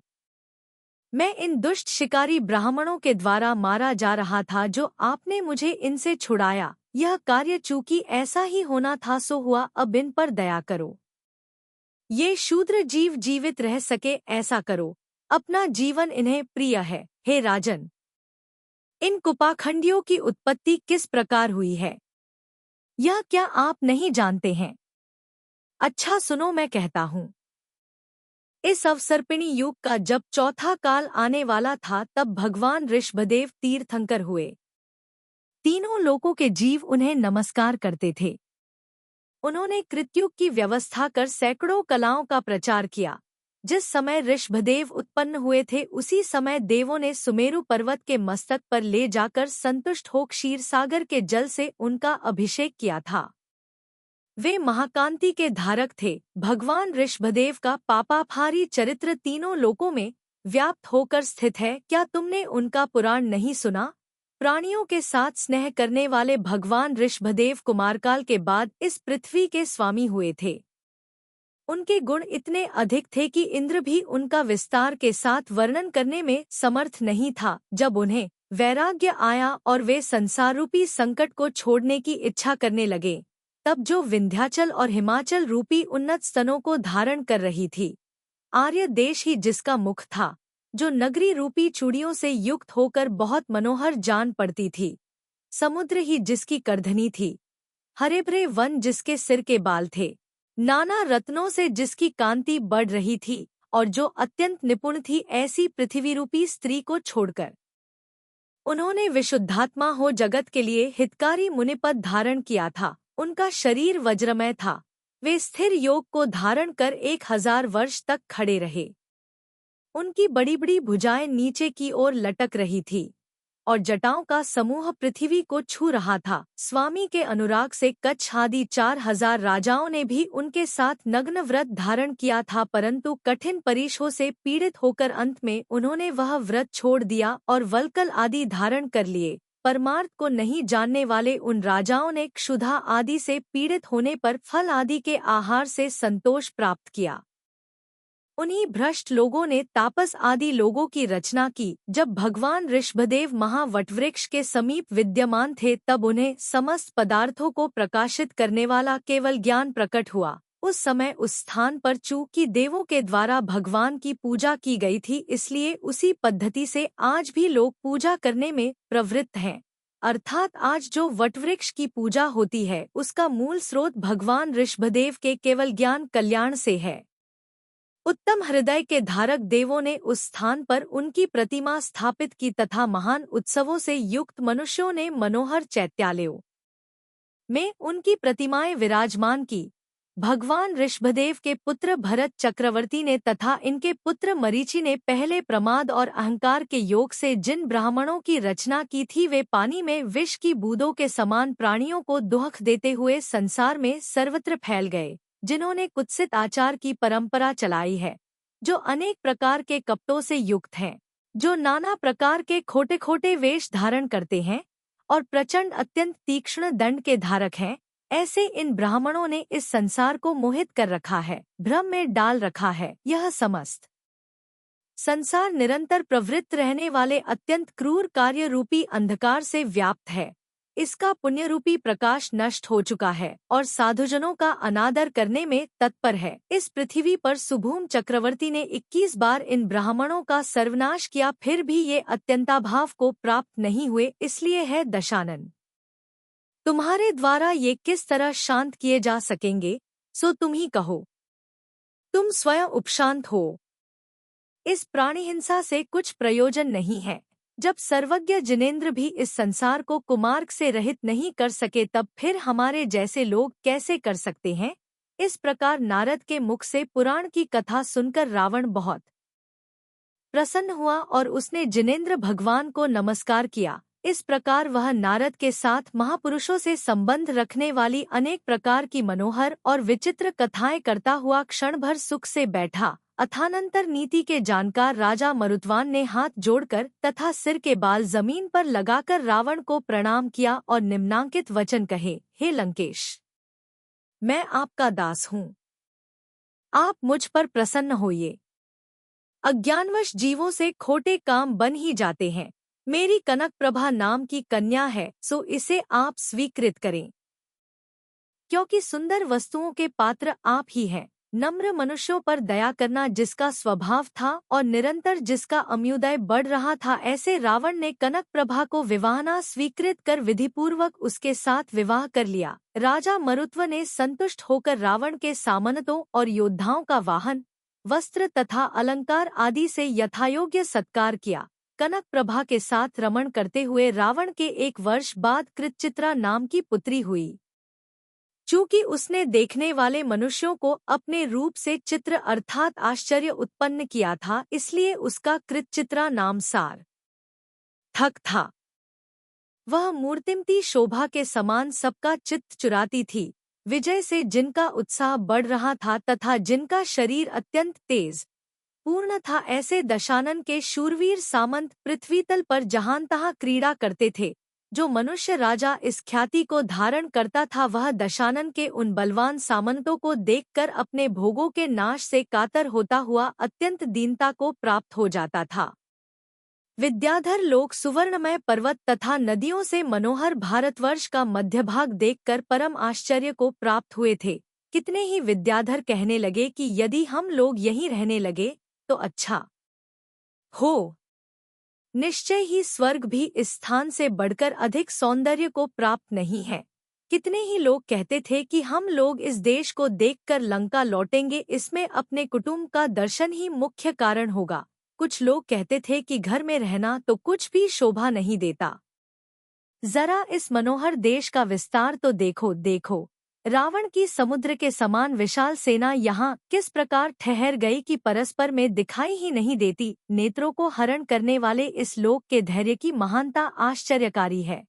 मैं इन दुष्ट शिकारी ब्राह्मणों के द्वारा मारा जा रहा था, जो आपने मुझे इनसे छुड़ाया। यह कार्य चूंकि ऐसा ही होना था सो हुआ, अब इन पर दया करो। ये शूद्र जीव जीवित रह सके ऐसा करो, अपना जीवन इन्हें प्रिय है। हे राजन, इन कुपाखंडियों की उत्पत्ति किस प्रकार हुई है, यह क्या आप नहीं जानते हैं? अच्छा सुनो, मैं कहता हूँ। इस अवसर्पिणी युग का जब चौथा काल आने वाला था, तब भगवान ऋषभदेव तीर्थंकर हुए। तीनों लोकों के जीव उन्हें नमस्कार करते थे। उन्होंने कृतयुग की व्यवस्था कर सैकड़ों कलाओं का प्रचार किया। जिस समय ऋषभदेव उत्पन्न हुए थे, उसी समय देवों ने सुमेरु पर्वत के मस्तक पर ले जाकर संतुष्ट हो क्षीर सागर के जल से उनका अभिषेक किया था। वे महाकांति के धारक थे। भगवान ऋषभदेव का पापाभारी चरित्र तीनों लोकों में व्याप्त होकर स्थित है। क्या तुमने उनका पुराण नहीं सुना? प्राणियों के साथ स्नेह करने वाले भगवान ऋषभदेव कुमारकाल के बाद इस पृथ्वी के स्वामी हुए थे। उनके गुण इतने अधिक थे कि इंद्र भी उनका विस्तार के साथ वर्णन करने में समर्थ नहीं था। जब उन्हें वैराग्य आया और वे संसार रूपी संकट को छोड़ने की इच्छा करने लगे, तब जो विंध्याचल और हिमाचल रूपी उन्नत स्तनों को धारण कर रही थी, आर्य देश ही जिसका मुख था, जो नगरी रूपी चूड़ियों से युक्त होकर बहुत मनोहर जान पड़ती थी, समुद्र ही जिसकी करधनी थी, हरे भरे वन जिसके सिर के बाल थे, नाना रत्नों से जिसकी कांति बढ़ रही थी, और जो अत्यंत निपुण थी, ऐसी पृथ्वी रूपी स्त्री को छोड़कर उन्होंने विशुद्धात्मा हो जगत के लिए हितकारी मुनिपद धारण किया था। उनका शरीर वज्रमय था। वे स्थिर योग को धारण कर 1000 वर्ष तक खड़े रहे। उनकी बड़ी बड़ी भुजाएं नीचे की ओर लटक रही थी, और जटाओं का समूह पृथ्वी को छू रहा था। स्वामी के अनुराग से कच्छ आदि 4000 राजाओं ने भी उनके साथ नग्न व्रत धारण किया था, परंतु कठिन परीक्षों से पीड़ित होकर अंत में उन्होंने वह व्रत छोड़ दिया और वल्कल आदि धारण कर लिए। परमार्थ को नहीं जानने वाले उन राजाओं ने क्षुधा आदि से पीड़ित होने पर फल आदि के आहार से संतोष प्राप्त किया। उन्हीं भ्रष्ट लोगों ने तापस आदि लोगों की रचना की। जब भगवान ऋषभदेव महावटवृक्ष के समीप विद्यमान थे, तब उन्हें समस्त पदार्थों को प्रकाशित करने वाला केवल ज्ञान प्रकट हुआ। उस समय उस स्थान पर चूंकि देवों के द्वारा भगवान की पूजा की गई थी, इसलिए उसी पद्धति से आज भी लोग पूजा करने में प्रवृत्त हैं। अर्थात आज जो वटवृक्ष की पूजा होती है, उसका मूल स्रोत भगवान ऋषभदेव के केवल ज्ञान कल्याण से है। उत्तम हृदय के धारक देवों ने उस स्थान पर उनकी प्रतिमा स्थापित की तथा महान उत्सवों से युक्त मनुष्यों ने मनोहर चैत्यालयों में उनकी प्रतिमाएं विराजमान की। भगवान ऋषभदेव के पुत्र भरत चक्रवर्ती ने तथा इनके पुत्र मरीचि ने पहले प्रमाद और अहंकार के योग से जिन ब्राह्मणों की रचना की थी, वे पानी में विष की बूंदों के समान प्राणियों को दुख देते हुए संसार में सर्वत्र फैल गए। जिन्होंने कुत्सित आचार की परंपरा चलाई है, जो अनेक प्रकार के कपटों से युक्त हैं, जो नाना प्रकार के खोटे खोटे वेश धारण करते हैं और प्रचंड अत्यंत तीक्ष्ण दंड के धारक हैं, ऐसे इन ब्राह्मणों ने इस संसार को मोहित कर रखा है, भ्रम में डाल रखा है। यह समस्त संसार निरंतर प्रवृत्त रहने वाले अत्यंत क्रूर कार्य रूपी अंधकार से व्याप्त है। इसका पुण्य रूपी प्रकाश नष्ट हो चुका है और साधुजनों का अनादर करने में तत्पर है। इस पृथ्वी पर सुभूम चक्रवर्ती ने 21 बार इन ब्राह्मणों का सर्वनाश किया, फिर भी ये अत्यंताभाव को प्राप्त नहीं हुए। इसलिए है दशानन, तुम्हारे द्वारा ये किस तरह शांत किए जा सकेंगे, सो तुम ही कहो। तुम स्वयं उपशांत हो। इस प्राणी हिंसा से कुछ प्रयोजन नहीं है। जब सर्वज्ञ जिनेंद्र भी इस संसार को कुमार्ग से रहित नहीं कर सके, तब फिर हमारे जैसे लोग कैसे कर सकते हैं। इस प्रकार नारद के मुख से पुराण की कथा सुनकर रावण बहुत प्रसन्न हुआ और उसने जिनेंद्र भगवान को नमस्कार किया। इस प्रकार वह नारद के साथ महापुरुषों से संबंध रखने वाली अनेक प्रकार की मनोहर और विचित्र कथाएं करता हुआ क्षण भर सुख से बैठा। अथानंतर नीति के जानकार राजा मरुत्वान ने हाथ जोड़कर तथा सिर के बाल जमीन पर लगाकर रावण को प्रणाम किया और निम्नांकित वचन कहे, हे लंकेश, मैं आपका दास हूँ, आप मुझ पर प्रसन्न होइए। अज्ञानवश जीवों से खोटे काम बन ही जाते हैं। मेरी कनक प्रभा नाम की कन्या है, सो इसे आप स्वीकृत करें, क्योंकि सुंदर वस्तुओं के पात्र आप ही हैं। नम्र मनुष्यों पर दया करना जिसका स्वभाव था और निरंतर जिसका अम्युदय बढ़ रहा था, ऐसे रावण ने कनक प्रभा को विवाहना स्वीकृत कर विधिपूर्वक उसके साथ विवाह कर लिया। राजा मरुत्व ने संतुष्ट होकर रावण के सामंतों और योद्धाओं का वाहन, वस्त्र तथा अलंकार आदि से यथायोग्य सत्कार किया। कनक प्रभा के साथ रमण करते हुए रावण के 1 वर्ष बाद कृतचित्रा नाम की पुत्री हुई। चूंकि उसने देखने वाले मनुष्यों को अपने रूप से चित्र अर्थात आश्चर्य उत्पन्न किया था, इसलिए उसका कृतचित्रा नाम सार्थक था। वह मूर्तिमती शोभा के समान सबका चित्त चुराती थी। विजय से जिनका उत्साह बढ़ रहा था तथा जिनका शरीर अत्यंत तेज पूर्ण था, ऐसे दशानन के शूरवीर सामंत पृथ्वीतल पर जहां तहां क्रीड़ा करते थे। जो मनुष्य राजा इस ख्याति को धारण करता था, वह दशानन के उन बलवान सामंतों को देखकर अपने भोगों के नाश से कातर होता हुआ अत्यंत दीनता को प्राप्त हो जाता था। विद्याधर लोग सुवर्णमय पर्वत तथा नदियों से मनोहर भारतवर्ष का मध्यभाग देखकर परम आश्चर्य को प्राप्त हुए थे। कितने ही विद्याधर कहने लगे कि यदि हम लोग यहीं रहने लगे तो अच्छा हो। निश्चय ही स्वर्ग भी इस स्थान से बढ़कर अधिक सौंदर्य को प्राप्त नहीं है। कितने ही लोग कहते थे कि हम लोग इस देश को देखकर लंका लौटेंगे, इसमें अपने कुटुंब का दर्शन ही मुख्य कारण होगा। कुछ लोग कहते थे कि घर में रहना तो कुछ भी शोभा नहीं देता, जरा इस मनोहर देश का विस्तार तो देखो देखो। रावण की समुद्र के समान विशाल सेना यहाँ किस प्रकार ठहर गई कि परस्पर में दिखाई ही नहीं देती। नेत्रों को हरण करने वाले इस लोक के धैर्य की महानता आश्चर्यकारी है।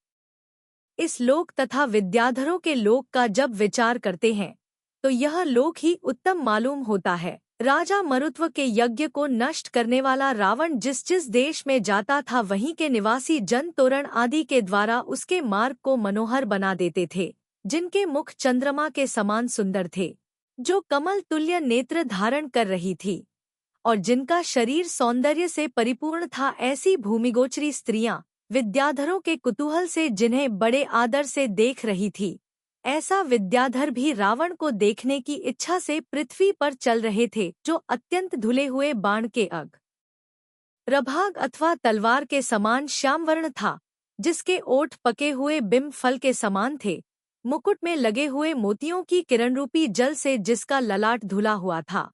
इस लोक तथा विद्याधरों के लोक का जब विचार करते हैं तो यह लोक ही उत्तम मालूम होता है। राजा मरुत्व के यज्ञ को नष्ट करने वाला रावण जिस जिस देश में जाता था, वहीं के निवासी जन तोरण आदि के द्वारा उसके मार्ग को मनोहर बना देते थे। जिनके मुख चंद्रमा के समान सुंदर थे, जो कमल तुल्य नेत्र धारण कर रही थी और जिनका शरीर सौंदर्य से परिपूर्ण था, ऐसी भूमिगोचरी स्त्रियां विद्याधरों के कुतूहल से जिन्हें बड़े आदर से देख रही थी, ऐसा विद्याधर भी रावण को देखने की इच्छा से पृथ्वी पर चल रहे थे, जो अत्यंत धुले हुए बाण के अग्रभाग अथवा तलवार के समान श्यामवर्ण था, जिसके ओठ पके हुए बिंब फल के समान थे, मुकुट में लगे हुए मोतियों की किरणरूपी जल से जिसका ललाट धुला हुआ था,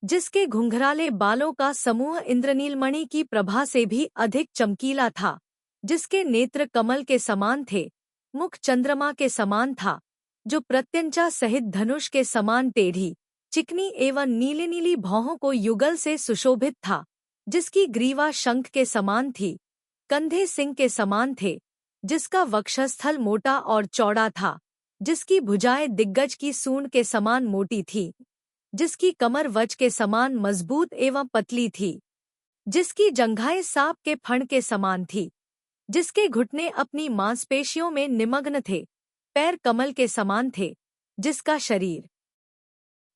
जिसके घुंघराले बालों का समूह इंद्रनीलमणि की प्रभा से भी अधिक चमकीला था, जिसके नेत्र कमल के समान थे, मुख चंद्रमा के समान था, जो प्रत्यंचा सहित धनुष के समान टेढ़ी चिकनी एवं नीली नीली भौहों को युगल से सुशोभित था, जिसकी ग्रीवा शंख के समान थी, कंधे सिंह के समान थे, जिसका वक्षस्थल मोटा और चौड़ा था, जिसकी भुजाएं दिग्गज की सूंड के समान मोटी थी, जिसकी कमर वज के समान मजबूत एवं पतली थी, जिसकी जंघाएं सांप के फण के समान थी, जिसके घुटने अपनी मांसपेशियों में निमग्न थे, पैर कमल के समान थे, जिसका शरीर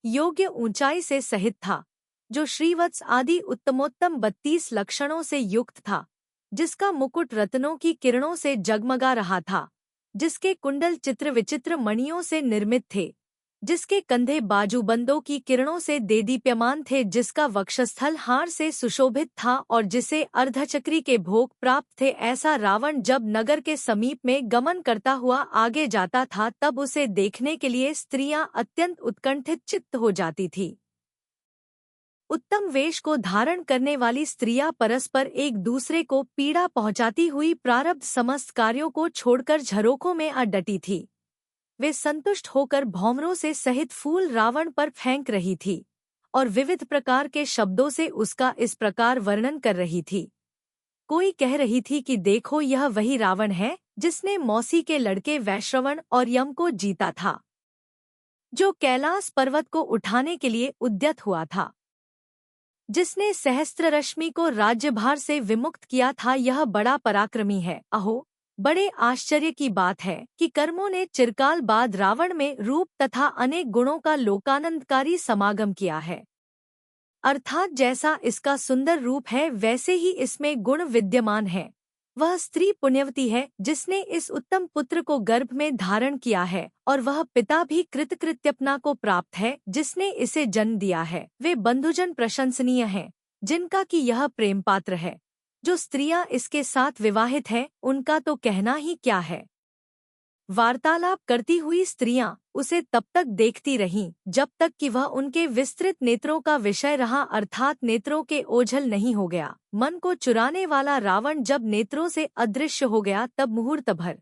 योग्य ऊंचाई से सहित था, जो श्रीवत्स आदि उत्तमोत्तम 32 लक्षणों से युक्त था, जिसका मुकुट रत्नों की किरणों से जगमगा रहा था, जिसके कुंडल चित्र विचित्र मणियों से निर्मित थे, जिसके कंधे बाजूबंदों की किरणों से देदीप्यमान थे, जिसका वक्षस्थल हार से सुशोभित था और जिसे अर्धचक्री के भोग प्राप्त थे, ऐसा रावण जब नगर के समीप में गमन करता हुआ आगे जाता था तब उसे देखने के लिए स्त्रियां अत्यंत उत्कंठित चित्त हो जाती थी। उत्तम वेश को धारण करने वाली स्त्रियां परस्पर एक दूसरे को पीड़ा पहुंचाती हुई प्रारब्ध समस्त कार्यों को छोड़कर झरोखों में आ डटी थी। वे संतुष्ट होकर भौमरों से सहित फूल रावण पर फेंक रही थी और विविध प्रकार के शब्दों से उसका इस प्रकार वर्णन कर रही थी। कोई कह रही थी कि देखो, यह वही रावण है जिसने मौसी के लड़के वैश्रवण और यम को जीता था, जो कैलाश पर्वत को उठाने के लिए उद्यत हुआ था, जिसने सहस्त्ररश्मि को राज्यभार से विमुक्त किया था। यह बड़ा पराक्रमी है। अहो, बड़े आश्चर्य की बात है कि कर्मों ने चिरकाल बाद रावण में रूप तथा अनेक गुणों का लोकानंदकारी समागम किया है। अर्थात जैसा इसका सुंदर रूप है वैसे ही इसमें गुण विद्यमान है। वह स्त्री पुण्यवती है जिसने इस उत्तम पुत्र को गर्भ में धारण किया है, और वह पिता भी कृतकृत्यपना को प्राप्त है जिसने इसे जन्म दिया है। वे बंधुजन प्रशंसनीय हैं, जिनका कि यह प्रेम पात्र है। जो स्त्रियां इसके साथ विवाहित हैं, उनका तो कहना ही क्या है। वार्तालाप करती हुई स्त्रियां उसे तब तक देखती रहीं जब तक कि वह उनके विस्तृत नेत्रों का विषय रहा, अर्थात नेत्रों के ओझल नहीं हो गया। मन को चुराने वाला रावण जब नेत्रों से अदृश्य हो गया तब मुहूर्त भर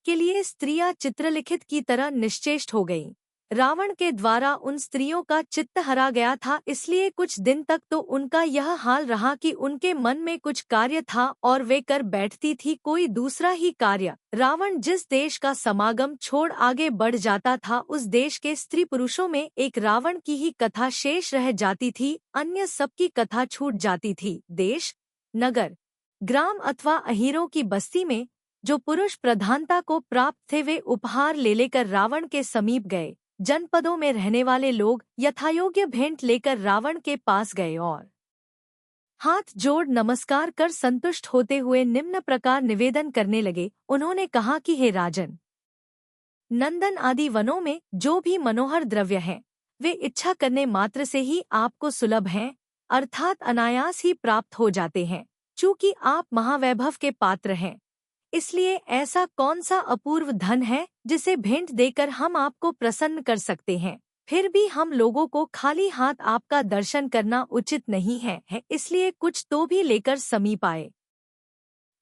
के लिए स्त्रियां चित्रलिखित की तरह निश्चेष्ट हो गईं। रावण के द्वारा उन स्त्रियों का चित्त हरा गया था, इसलिए कुछ दिन तक तो उनका यह हाल रहा कि उनके मन में कुछ कार्य था और वे कर बैठती थी कोई दूसरा ही कार्य। रावण जिस देश का समागम छोड़ आगे बढ़ जाता था, उस देश के स्त्री पुरुषों में एक रावण की ही कथा शेष रह जाती थी, अन्य सबकी कथा छूट जाती थी। देश, नगर, ग्राम अथवा अहीरों की बस्ती में जो पुरुष प्रधानता को प्राप्त थे, वे उपहार ले लेकर रावण के समीप गए। जनपदों में रहने वाले लोग यथायोग्य भेंट लेकर रावण के पास गए और हाथ जोड़ नमस्कार कर संतुष्ट होते हुए निम्न प्रकार निवेदन करने लगे। उन्होंने कहा कि हे राजन, नंदन आदि वनों में जो भी मनोहर द्रव्य हैं, वे इच्छा करने मात्र से ही आपको सुलभ हैं, अर्थात अनायास ही प्राप्त हो जाते हैं। चूंकि आप महावैभव के पात्र हैं, इसलिए ऐसा कौन सा अपूर्व धन है जिसे भेंट देकर हम आपको प्रसन्न कर सकते हैं। फिर भी हम लोगों को खाली हाथ आपका दर्शन करना उचित नहीं है, इसलिए कुछ तो भी लेकर समीप आए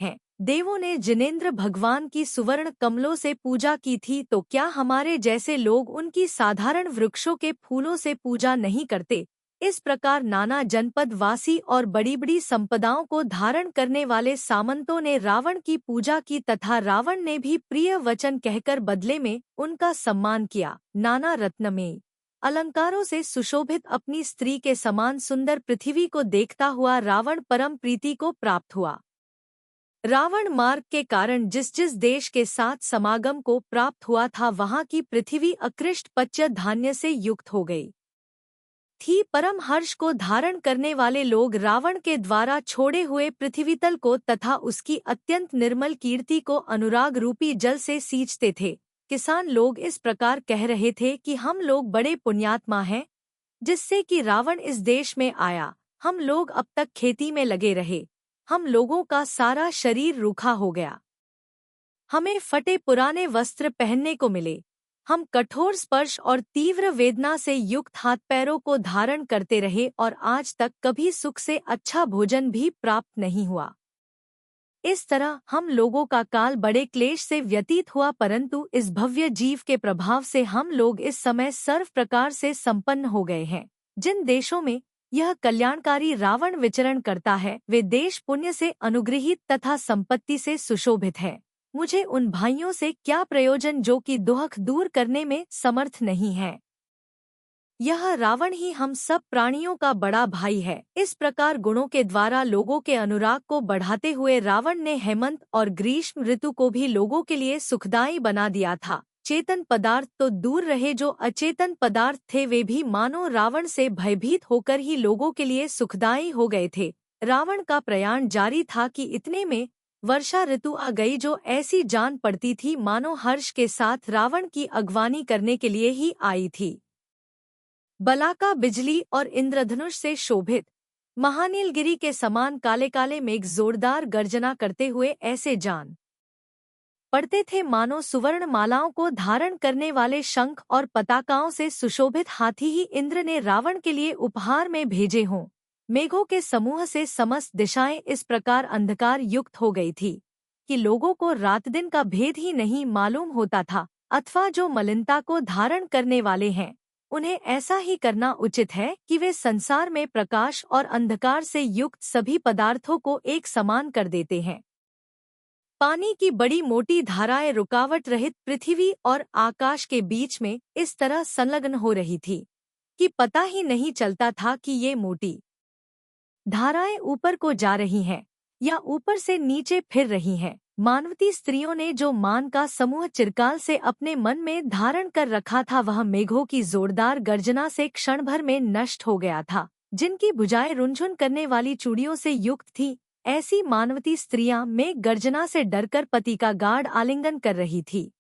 हैं। देवों ने जिनेंद्र भगवान की सुवर्ण कमलों से पूजा की थी, तो क्या हमारे जैसे लोग उनकी साधारण वृक्षों के फूलों से पूजा नहीं करते। इस प्रकार नाना जनपद वासी और बड़ी बड़ी संपदाओं को धारण करने वाले सामंतों ने रावण की पूजा की तथा रावण ने भी प्रिय वचन कहकर बदले में उनका सम्मान किया। नाना रत्नमय अलंकारों से सुशोभित अपनी स्त्री के समान सुंदर पृथ्वी को देखता हुआ रावण परम प्रीति को प्राप्त हुआ। रावण मार्ग के कारण जिस जिस देश के साथ समागम को प्राप्त हुआ था, वहां की पृथ्वी अकृष्ट पच्य धान्य से युक्त हो गई थी। परम हर्ष को धारण करने वाले लोग रावण के द्वारा छोड़े हुए पृथ्वीतल को तथा उसकी अत्यंत निर्मल कीर्ति को अनुराग रूपी जल से सींचते थे। किसान लोग इस प्रकार कह रहे थे कि हम लोग बड़े पुण्यात्मा हैं, जिससे कि रावण इस देश में आया। हम लोग अब तक खेती में लगे रहे, हम लोगों का सारा शरीर रूखा हो गया, हमें फटे पुराने वस्त्र पहनने को मिले, हम कठोर स्पर्श और तीव्र वेदना से युक्त हाथ पैरों को धारण करते रहे और आज तक कभी सुख से अच्छा भोजन भी प्राप्त नहीं हुआ। इस तरह हम लोगों का काल बड़े क्लेश से व्यतीत हुआ, परंतु इस भव्य जीव के प्रभाव से हम लोग इस समय सर्व प्रकार से संपन्न हो गए हैं। जिन देशों में यह कल्याणकारी रावण विचरण करता है, वे देश पुण्य से अनुग्रहित तथा संपत्ति से सुशोभित है। मुझे उन भाइयों से क्या प्रयोजन जो कि दुख दूर करने में समर्थ नहीं है। यह रावण ही हम सब प्राणियों का बड़ा भाई है। इस प्रकार गुणों के द्वारा लोगों के अनुराग को बढ़ाते हुए रावण ने हेमंत और ग्रीष्म ऋतु को भी लोगों के लिए सुखदायी बना दिया था। चेतन पदार्थ तो दूर रहे, जो अचेतन पदार्थ थे वे भी मानो रावण से भयभीत होकर ही लोगों के लिए सुखदायी हो गए थे। रावण का प्रयाण जारी था कि इतने में वर्षा ऋतु आ गई, जो ऐसी जान पड़ती थी मानो हर्ष के साथ रावण की अगवानी करने के लिए ही आई थी। बलाका बिजली और इंद्रधनुष से शोभित महानीलगिरी के समान काले काले मेघ जोरदार गर्जना करते हुए ऐसे जान पड़ते थे मानो सुवर्ण मालाओं को धारण करने वाले शंख और पताकाओं से सुशोभित हाथी ही इंद्र ने रावण के लिए उपहार में भेजे हों। मेघों के समूह से समस्त दिशाएं इस प्रकार अंधकार युक्त हो गई थी कि लोगों को रात दिन का भेद ही नहीं मालूम होता था, अथवा जो मलिनता को धारण करने वाले हैं उन्हें ऐसा ही करना उचित है कि वे संसार में प्रकाश और अंधकार से युक्त सभी पदार्थों को एक समान कर देते हैं। पानी की बड़ी मोटी धाराएं रुकावट रहित पृथ्वी और आकाश के बीच में इस तरह संलग्न हो रही थी कि पता ही नहीं चलता था कि ये मोटी धाराएं ऊपर को जा रही हैं या ऊपर से नीचे फिर रही हैं। मानवती स्त्रियों ने जो मान का समूह चिरकाल से अपने मन में धारण कर रखा था वह मेघों की जोरदार गर्जना से क्षण भर में नष्ट हो गया था। जिनकी भुजाएं रुंझुन करने वाली चूड़ियों से युक्त थी, ऐसी मानवती स्त्रियां मेघ गर्जना से डरकर पति का गाढ़ आलिंगन कर रही थी।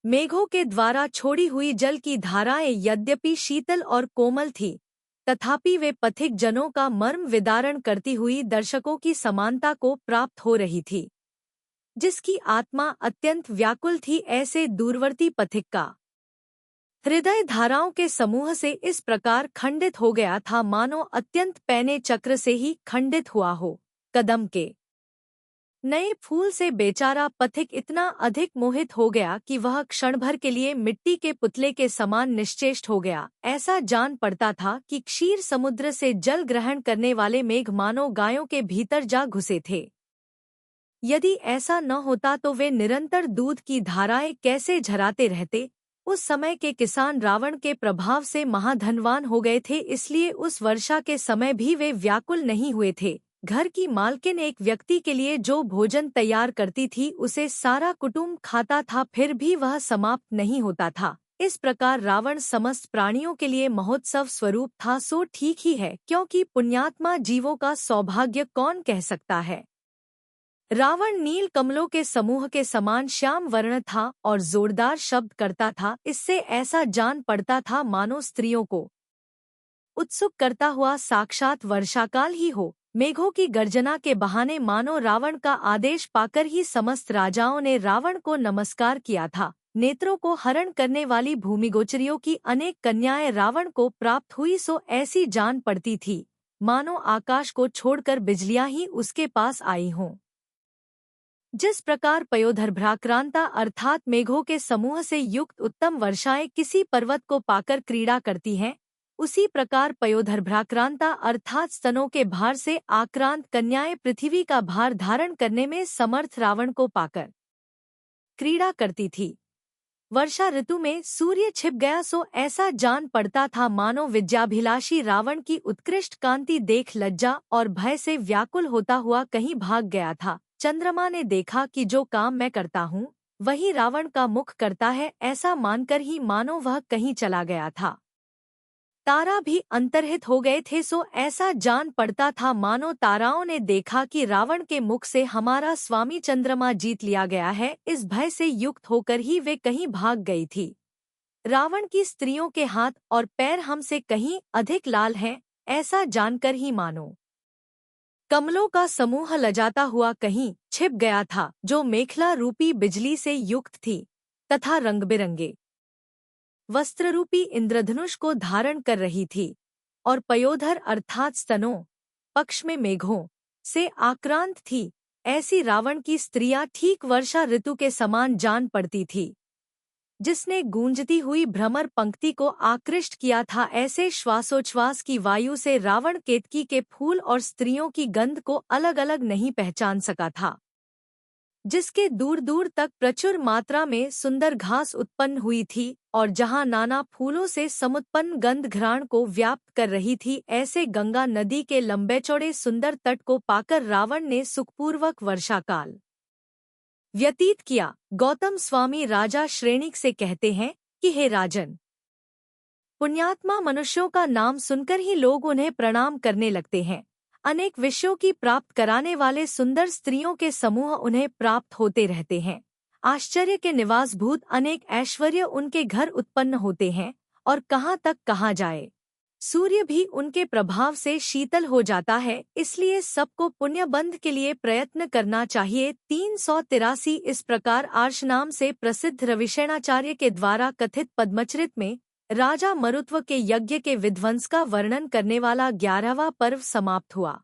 मेघों के द्वारा छोड़ी हुई जल की धाराएं यद्यपि शीतल और कोमल थी, तथापि वे पथिक जनों का मर्म विदारण करती हुई दर्शकों की समानता को प्राप्त हो रही थी। जिसकी आत्मा अत्यंत व्याकुल थी, ऐसे दूरवर्ती पथिक का हृदय धाराओं के समूह से इस प्रकार खंडित हो गया था मानो अत्यंत पैने चक्र से ही खंडित हुआ हो। कदम के नए फूल से बेचारा पथिक इतना अधिक मोहित हो गया कि वह क्षण भर के लिए मिट्टी के पुतले के समान निश्चेष्ट हो गया। ऐसा जान पड़ता था कि क्षीर समुद्र से जल ग्रहण करने वाले मेघ मानो गायों के भीतर जा घुसे थे। यदि ऐसा न होता तो वे निरंतर दूध की धाराएं कैसे झराते रहते। उस समय के किसान रावण के प्रभाव से महाधनवान हो गए थे, इसलिए उस वर्षा के समय भी वे व्याकुल नहीं हुए थे। घर की मालकिन एक व्यक्ति के लिए जो भोजन तैयार करती थी उसे सारा कुटुंब खाता था, फिर भी वह समाप्त नहीं होता था। इस प्रकार रावण समस्त प्राणियों के लिए महोत्सव स्वरूप था। सो ठीक ही है, क्योंकि पुण्यात्मा जीवों का सौभाग्य कौन कह सकता है। रावण नील कमलों के समूह के समान श्याम वर्ण था और जोरदार शब्द करता था। इससे ऐसा जान पड़ता था मानो स्त्रियों को उत्सुक करता हुआ साक्षात वर्षाकाल ही हो। मेघों की गर्जना के बहाने मानो रावण का आदेश पाकर ही समस्त राजाओं ने रावण को नमस्कार किया था। नेत्रों को हरण करने वाली भूमिगोचरियों की अनेक कन्याएं रावण को प्राप्त हुई, सो ऐसी जान पड़ती थी मानो आकाश को छोड़कर बिजलियां ही उसके पास आई हों। जिस प्रकार पयोधरभ्राक्रांता अर्थात मेघों के समूह से युक्त उत्तम वर्षाएं किसी पर्वत को पाकर क्रीड़ा करती हैं, उसी प्रकार पयोधरभ्राक्रांता अर्थात स्तनों के भार से आक्रांत कन्याएं पृथ्वी का भार धारण करने में समर्थ रावण को पाकर क्रीड़ा करती थी। वर्षा ऋतु में सूर्य छिप गया, सो ऐसा जान पड़ता था मानो विद्याभिलाषी रावण की उत्कृष्ट कांति देख लज्जा और भय से व्याकुल होता हुआ कहीं भाग गया था। चंद्रमा ने देखा कि जो काम मैं करता हूँ वही रावण का मुख करता है, ऐसा मानकर ही मानो वह कहीं चला गया था। तारा भी अंतर्हित हो गए थे, सो ऐसा जान पड़ता था मानो ताराओं ने देखा कि रावण के मुख से हमारा स्वामी चंद्रमा जीत लिया गया है। इस भय से युक्त होकर ही वे कहीं भाग गई थी। रावण की स्त्रियों के हाथ और पैर हमसे कहीं अधिक लाल हैं, ऐसा जानकर ही मानो कमलों का समूह लजाता हुआ कहीं छिप गया था, जो मेखला रूपी बिजली से युक्त थी तथा रंगबिरंगे वस्त्र रूपी इंद्रधनुष को धारण कर रही थी और पयोधर अर्थात स्तनों पक्ष में मेघों से आक्रांत थी। ऐसी रावण की स्त्रियां ठीक वर्षा ऋतु के समान जान पड़ती थी, जिसने गूंजती हुई भ्रमर पंक्ति को आकृष्ट किया था। ऐसे श्वासोच्छ्वास की वायु से रावण केतकी के फूल और स्त्रियों की गंध को अलग अलग नहीं पहचान सका था। जिसके दूर दूर तक प्रचुर मात्रा में सुंदर घास उत्पन्न हुई थी और जहां नाना फूलों से समुत्पन्न गंध घ्राण को व्याप्त कर रही थी, ऐसे गंगा नदी के लंबे चौड़े सुंदर तट को पाकर रावण ने सुखपूर्वक वर्षाकाल व्यतीत किया। गौतम स्वामी राजा श्रेणिक से कहते हैं कि हे राजन, पुण्यात्मा मनुष्यों का नाम सुनकर ही लोग उन्हें प्रणाम करने लगते हैं। अनेक विषयों की प्राप्त कराने वाले सुंदर स्त्रियों के समूह उन्हें प्राप्त होते रहते हैं। आश्चर्य के निवासभूत अनेक ऐश्वर्य उनके घर उत्पन्न होते हैं और कहाँ तक कहा जाए, सूर्य भी उनके प्रभाव से शीतल हो जाता है। इसलिए सबको पुण्यबंध के लिए प्रयत्न करना चाहिए। 383 इस प्रकार आर्ष नाम से प्रसिद्ध रविशेणाचार्य के द्वारा कथित पद्मचरित में राजा मरुत्व के यज्ञ के विध्वंस का वर्णन करने वाला 11वां पर्व समाप्त हुआ।